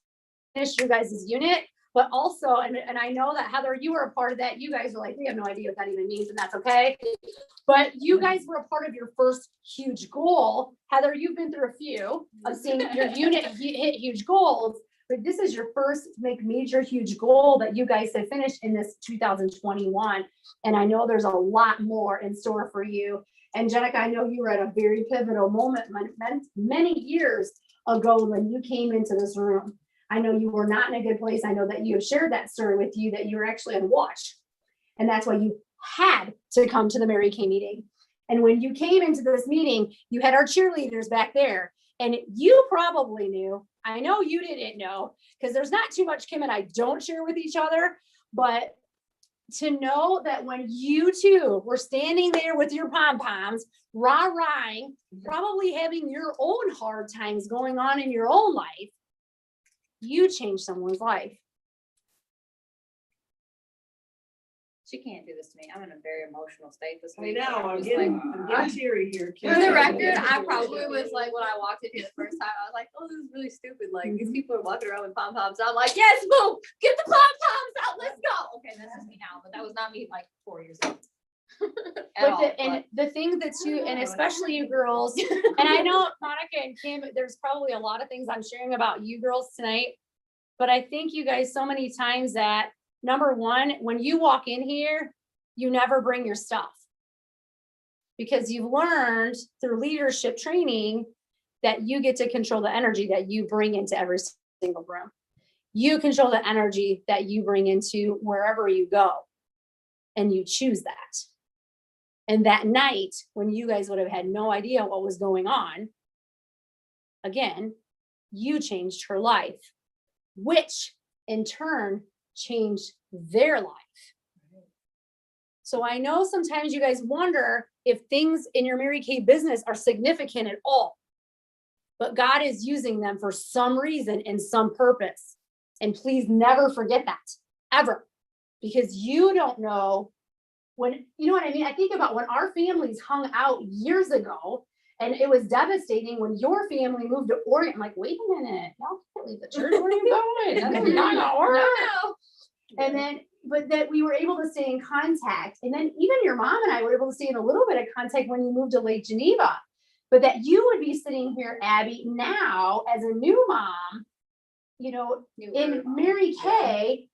finish your guys' unit. But also, and I know that Heather, you were a part of that. You guys were like, we have no idea what that even means, and that's okay. But you guys were a part of your first huge goal. Heather, you've been through a few of seeing your unit hit huge goals, but this is your first major huge goal that you guys have finished in this 2021. And I know there's a lot more in store for you. And Jenica, I know you were at a very pivotal moment many years ago when you came into this room. I know you were not in a good place. I know that you have shared that story with you, that you were actually on watch. And that's why you had to come to the Mary Kay meeting. And when you came into this meeting, you had our cheerleaders back there. And you probably knew, I know you didn't know, because there's not too much Kim and I don't share with each other, but to know that when you two were standing there with your pom-poms, rah-rahing, probably having your own hard times going on in your own life, you changed someone's life. she can't do this to me. I'm in a very emotional state this I week. know, I'm I'm just getting, like, I'm getting teary here. for the record, I probably was like, when I walked in here the first time, I was like, oh, this is really stupid. Like, these people are walking around with pom-poms. I'm like, yes, move, get the pom-poms out, let's go. Okay, that's just me now, but that was not me like 4 years ago. And the thing that you, and especially you girls, and I know Monica and Kim, there's probably a lot of things I'm sharing about you girls tonight, but I think you guys so many times that, number one, when you walk in here, you never bring your stuff. Because you've learned through leadership training that you get to control the energy that you bring into every single room. You control the energy that you bring into wherever you go, and you choose that. And that night, when you guys would have had no idea what was going on, again, you changed her life, which in turn changed their life. So I know sometimes you guys wonder if things in your Mary Kay business are significant at all, but God is using them for some reason and some purpose. And please never forget that, ever, because you don't know when, you know what I mean? I think about when our families hung out years ago, and it was devastating when your family moved to Oregon. I'm like, wait a minute, y'all can't leave the church. Where are you going? That's not gonna work. No. And then, but that we were able to stay in contact. And then even your mom and I were able to stay in a little bit of contact when you moved to Lake Geneva. But that you would be sitting here, Abby, now as a new mom, you know, in Mary Kay,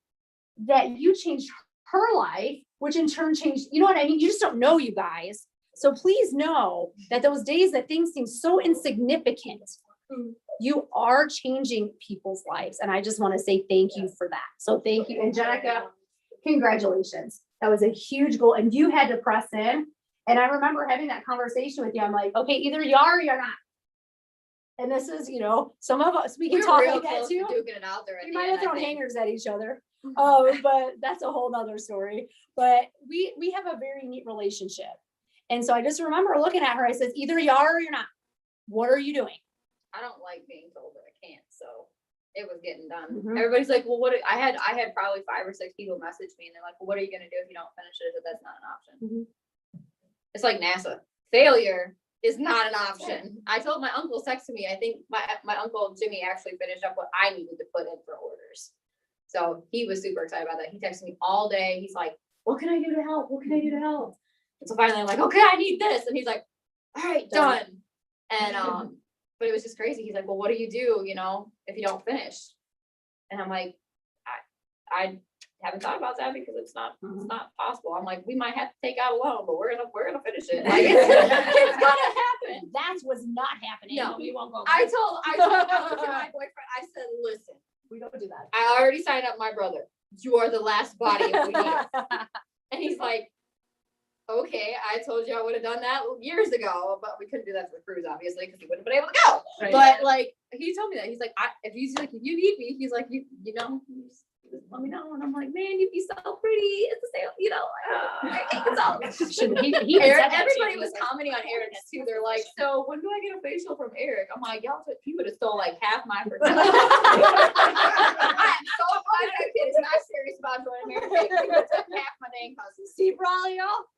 that you changed her life, which in turn changed, you know what I mean? You just don't know, you guys. So please know that those days that things seem so insignificant, you are changing people's lives. And I just want to say thank you for that. So thank you. And Jenica, congratulations. That was a huge goal. And you had to press in. And I remember having that conversation with you. I'm like, okay, either you are or you're not. And this is, you know, some of us, we can talk like that too. Duking it out there. We might have thrown hangers at each other. But that's a whole nother story. But we have a very neat relationship. And so I just remember looking at her, I said, either you are or you're not. What are you doing? I don't like being told that I can't, so it was getting done. Mhm. Everybody's like, well, I had probably 5 or 6 people message me and they're like, well, what are you gonna do if you don't finish it? If that's not an option. It's like NASA. Failure is not an option. I told my uncle texted me, I think my uncle Jimmy actually finished up what I needed to put in for orders. So he was super excited about that. He texted me all day. He's like, what can I do to help? What can I do to help? And so finally I'm like, okay, I need this. And he's like, all right, done. And but it was just crazy. He's like, well, what do you do, you know, if you don't finish? And I'm like, I haven't thought about that because it's not possible. I'm like, we might have to take out a loan, but we're gonna finish it. Like, it's gonna happen. That was not happening. No, we won't go. I told my boyfriend, I said, listen, We don't do that. I already signed up my brother. You are the last body if we need it. And he's like, okay, I told you I would have done that years ago, but we couldn't do that for the cruise, obviously, because he wouldn't have been able to go. Right. But like, he told me that. He's like, if you need me, he's like, you know, just let me know. And I'm like, man, you'd be so pretty. It's a sale, you know. Everybody was commenting on Eric's too. They're like, so when do I get a facial from Eric? I'm like, y'all, he would have stole like half my fertility. I am so glad that kid is not serious about joining Mary Kay. He would have took half my dang cousins. See, Brawley, y'all.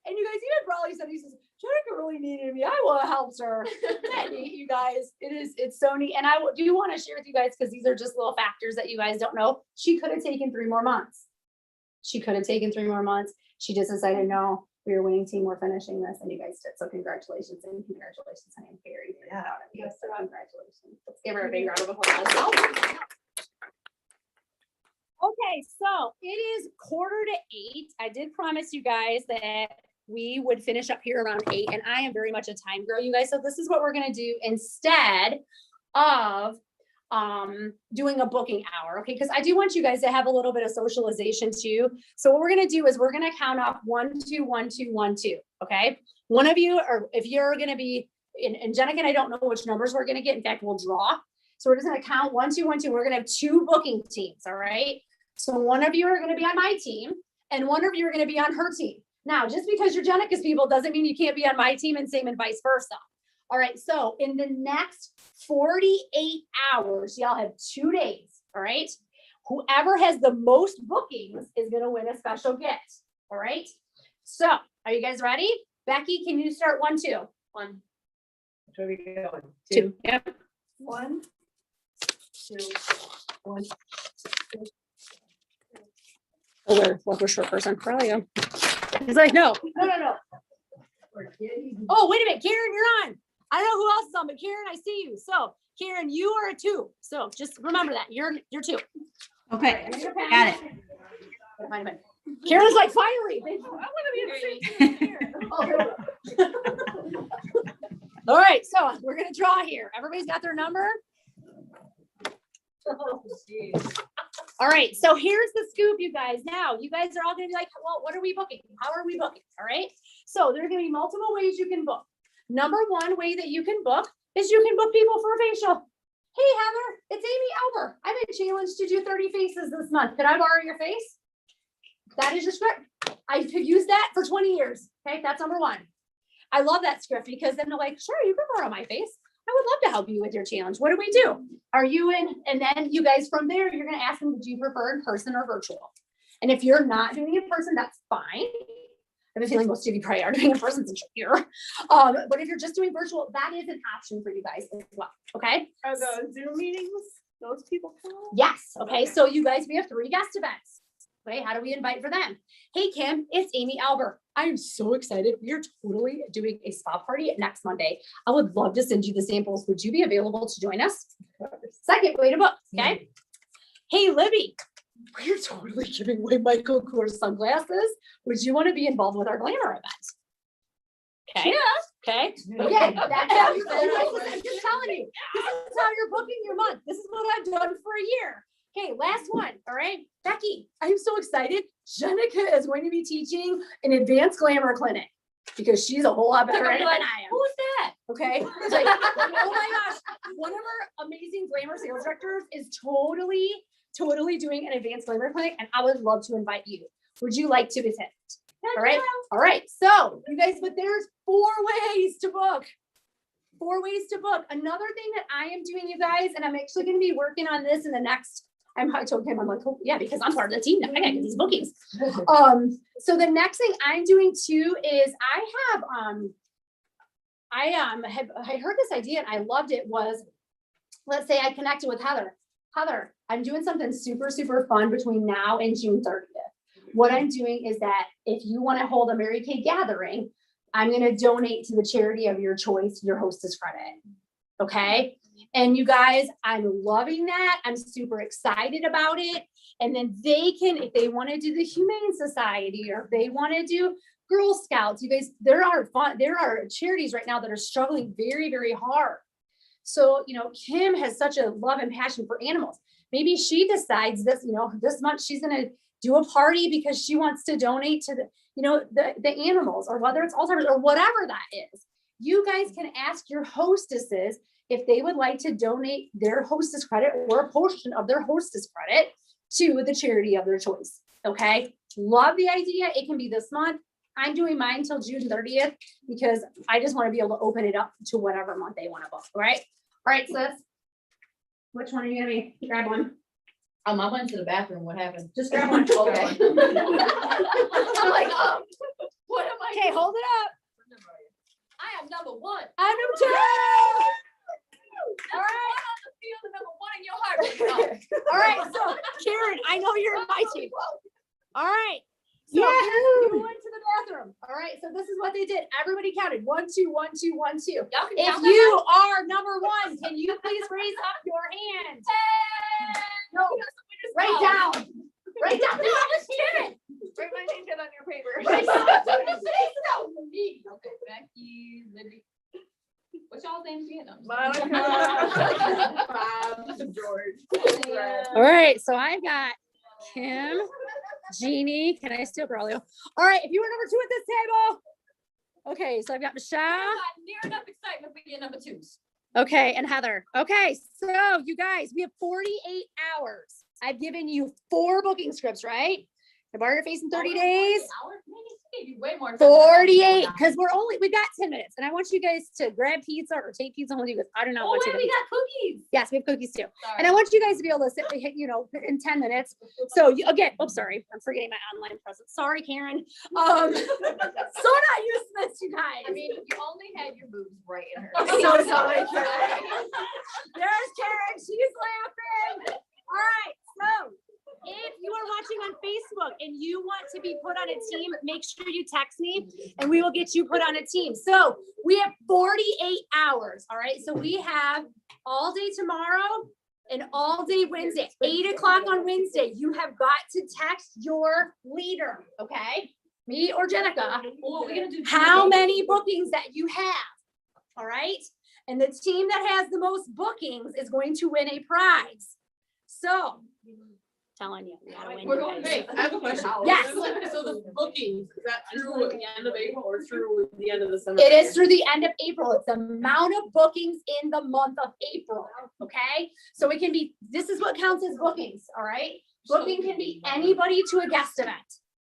And you guys, even Brawley said, he says, Jenica really needed me. I would have helped her. That neat, you guys. It's so neat. And I do want to share with you guys, because these are just little factors that you guys don't know. She could have taken 3 more months. She just decided, no, we were winning team. We're finishing this. And you guys did. So congratulations. And congratulations. I am very, very proud of you. So congratulations. Let's give her a big round of applause. Okay, so it is 7:45. I did promise you guys that we would finish up here around 8, and I am very much a time girl, you guys. So this is what we're gonna do instead of doing a booking hour, okay? Because I do want you guys to have a little bit of socialization too. So what we're gonna do is we're gonna count off 1, 2, 1, 2, 1, 2. Okay, one of you, or if you're gonna be, and Jenica and I don't know which numbers we're gonna get. In fact, we'll draw. So we're just gonna count 1, 2, 1, 2. We're gonna have 2 booking teams. All right. So one of you are going to be on my team and one of you are going to be on her team. Now, just because you're Jenica's people doesn't mean you can't be on my team, and same and vice versa. All right. So in the next 48 hours, y'all have 2 days. All right. Whoever has the most bookings is going to win a special gift. All right. So are you guys ready? Becky, can you start 1, 2? 1. Where are we going? 2. Yep. 1, 2, 1. Oh, we're short person. Probably am. He's like, no. Oh, wait a minute, Karen, you're on. I don't know who else is on, but Karen, I see you. So Karen, you are a 2. So just remember that you're 2. Okay, got it. Karen's like fiery. I want to be in the same team as Karen. All right, so we're gonna draw here. Everybody's got their number. All right, so here's the scoop, you guys. Now, you guys are all gonna be like, well, what are we booking? How are we booking? All right, so there's gonna be multiple ways you can book. Number 1 way that you can book is you can book people for a facial. Hey, Heather, it's Amy Alber. I've been challenged to do 30 faces this month. Could I borrow your face? That is your script. I could use that for 20 years. Okay, that's number 1. I love that script because then they're like, sure, you can borrow my face. I would love to help you with your challenge. What do we do? Are you in? And then you guys from there, you're going to ask them, do you prefer in person or virtual? And if you're not doing it in person, that's fine. I have a feeling most of you probably are doing in person since you're here. But if you're just doing virtual, that is an option for you guys as well. Okay. Are the Zoom meetings, those people come? Yes. Okay. So you guys, we have 3 guest events. Okay. How do we invite for them? Hey, Kim, it's Amy Alber. I am so excited. We are totally doing a spa party next Monday. I would love to send you the samples. Would you be available to join us? Second way to book. Okay. Hey, Libby, we're totally giving away Michael Kors sunglasses. Would you want to be involved with our glamour event? Okay. Yeah. Okay. Okay. That's how you I'm just telling you. This is how you're booking your month. This is what I've done for a year. Okay, last one. All right. Becky, I'm so excited. Jenica is going to be teaching an advanced glamour clinic because she's a whole lot better at it than I am. Who's that? Okay. It's like, oh my gosh. One of our amazing glamour sales directors is totally doing an advanced glamour clinic, and I would love to invite you. Would you like to attend? All right. All right. So you guys, but there's 4 ways to book. 4 ways to book. Another thing that I am doing, you guys, and I'm actually going to be working on this in the next. I told him, I'm like, oh, yeah, because I'm part of the team now. I gotta get these bookings. So the next thing I'm doing too is I heard this idea and I loved it was, let's say I connected with Heather. Heather, I'm doing something super, super fun between now and June 30th. What I'm doing is that if you want to hold a Mary Kay gathering, I'm going to donate to the charity of your choice, your hostess credit. Okay. And you guys, I'm loving that. I'm super excited about it. And then they can, if they want to do the Humane Society or if they want to do Girl Scouts, you guys, there are charities right now that are struggling very, very hard. So, you know, Kim has such a love and passion for animals. Maybe she decides this, you know, this month she's going to do a party because she wants to donate to the, you know, the animals, or whether it's Alzheimer's or whatever that is. You guys can ask your hostesses if they would like to donate their hostess credit or a portion of their hostess credit to the charity of their choice. Okay. Love the idea. It can be this month. I'm doing mine till June 30th because I just want to be able to open it up to whatever month they want to book. All right. All right, sis. Which one are you going to be? Grab one. I went to the bathroom. What happened? Just grab one. Okay. I'm like, what am I? Okay, hold it up. I am number 1. I'm number 2. All right. Number 1 in your heart. All right. So Karen, I know you're in my team. All right. So you went to the bathroom. All right. So this is what they did. Everybody counted 1, 2, 1, 2, 1, 2. If you are number 1, can you please raise up your hand? No, write down. Write down. No, I'm just kidding. Write my name down on your paper. Write down. Okay, Becky, Libby. What's y'all's names again? Monica, Bob, George. All right. So I've got Kim, Jeannie. Can I steal Braulio? All right. If you were number 2 at this table. Okay. So I've got Michelle. Near enough excitement for your number 2s. Okay. And Heather. Okay. So you guys, we have 48 hours. I've given you 4 booking scripts, right? I borrow your face in 30 days. Way more. time. 48, because we've got 10 minutes and I want you guys to grab pizza or take pizza home with you because I do not Oh, want to. wait, we got cookies. Yes, we have cookies too. Sorry. And I want you guys to be able to sit, in 10 minutes. So again, oh, sorry, I'm forgetting my online presence. Sorry, Karen. So not used to this, you guys. I mean, you only had your boobs right in her. I'm so sorry, Karen. There's Karen, she's laughing. All right, so if you are watching on Facebook and you want to be put on a team, make sure you text me and we will get you put on a team. So we have 48 hours. All right. So we have all day tomorrow and all day Wednesday, 8 o'clock on Wednesday. You have got to text your leader. Okay. Me or Jenica. Well, we're gonna do How many bookings that you have. All right. And the team that has the most bookings is going to win a prize. So telling you, we gotta win. We're you going, guys. wait, I have a question. Yes. So the bookings, is that through the end of April or through the end of the summer? It is through the end of April. It's the amount of bookings in the month of April. Okay. So it can be, this is what counts as bookings. All right. Booking can be anybody to a guest event.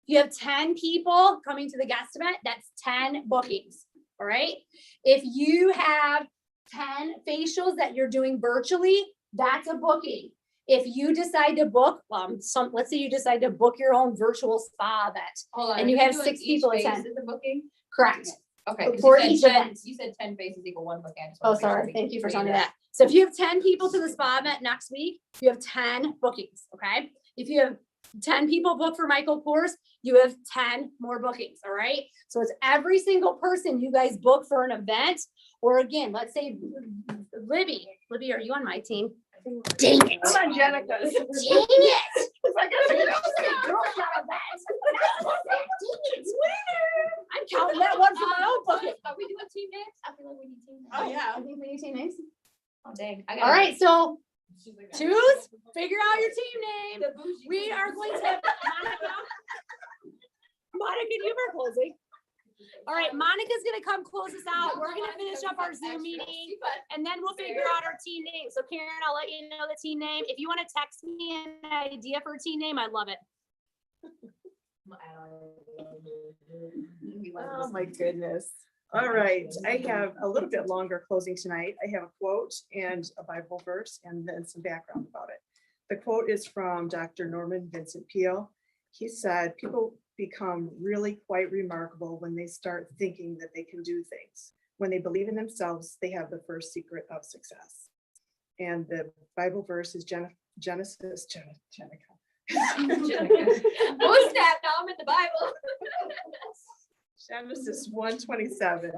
If you have 10 people coming to the guest event, that's 10 bookings. All right. If you have 10 facials that you're doing virtually, that's a booking. If you decide to book, let's say you decide to book your own virtual spa event, and you have 6 people attend. Is the booking? Correct. Okay. 'cause For you said each 10 event. You said 10 faces equal 1 book. Oh, sorry. Thank you for telling me that. So if you have 10 people to the spa event next week, you have 10 bookings. Okay. If you have 10 people booked for Michael Kors, you have 10 more bookings. All right. So it's every single person you guys book for an event. Or again, let's say Libby, are you on my team? Dang it. I'm on Jenica's. Dang it. It's like a girl shot event. Dang it. I'm counting that one for my own booking. Are we doing team names? I feel like we need team names. Oh, yeah. I think we need team names. Oh, dang. All right. So choose, figure out your team name. We are going to have Monica, you are closing. All right, Monica's gonna come close us out. We're gonna finish up our Zoom meeting and then we'll figure out our team name. So Karen, I'll let you know the team name. If you want to text me an idea for a team name, I'd love it. Oh, my goodness. All right, I have a little bit longer closing tonight. I have a quote and a Bible verse and then some background about it. The quote is from Dr. Norman Vincent Peale. He said, people become really quite remarkable when they start thinking that they can do things. When they believe in themselves, they have the first secret of success. And the Bible verse is Genesis. Oh, snap. Now I'm in the Bible. Genesis 1:27.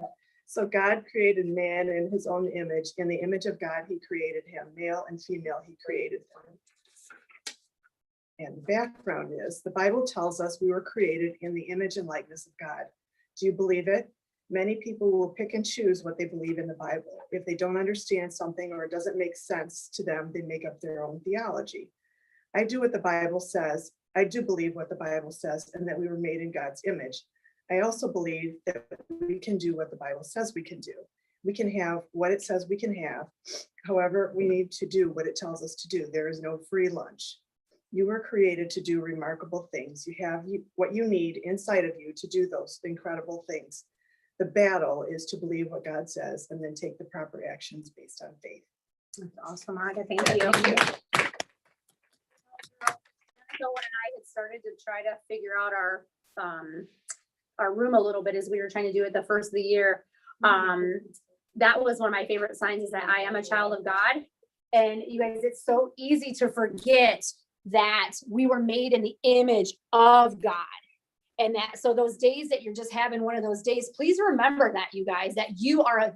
So God created man in his own image. In the image of God, he created him. Male and female, he created them. And the background is, the Bible tells us we were created in the image and likeness of God. Do you believe it? Many people will pick and choose what they believe in the Bible. If they don't understand something or it doesn't make sense to them, they make up their own theology. I do what the Bible says. I do believe what the Bible says and that we were made in God's image. I also believe that we can do what the Bible says we can do. We can have what it says we can have. However, we need to do what it tells us to do. There is no free lunch. You were created to do remarkable things. You have what you need inside of you to do those incredible things. The battle is to believe what God says and then take the proper actions based on faith. That's awesome, Monica. Thank you. So when I had started to try to figure out our room a little bit as we were trying to do it the first of the year, that was one of my favorite signs, is that I am a child of God. And you guys, it's so easy to forget that we were made in the image of God. And that, so those days that you're just having one of those days, please remember that, you guys, that you are a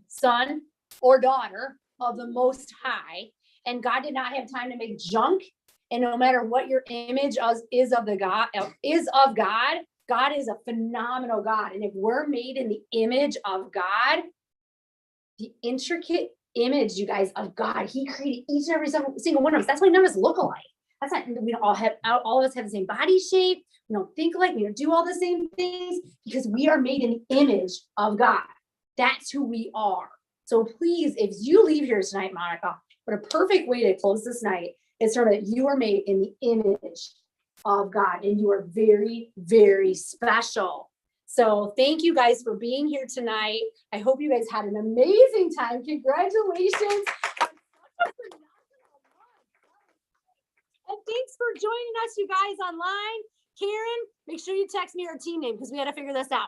son or daughter of the Most High, and God did not have time to make junk. And no matter what your image is of God, God is a phenomenal God. And if we're made in the image of God, the intricate image, you guys, of God, he created each and every single one of us. That's why none of us look alike. That's not, we don't all of us have the same body shape. We don't think alike. We don't do all the same things, because we are made in the image of God. That's who we are. So please, if you leave here tonight, Monica, what a perfect way to close this night is to remember that you are made in the image of God, and you are very, very special. So thank you guys for being here tonight. I hope you guys had an amazing time. Congratulations. And thanks for joining us, you guys online. Karen, make sure you text me our team name because we got to figure this out.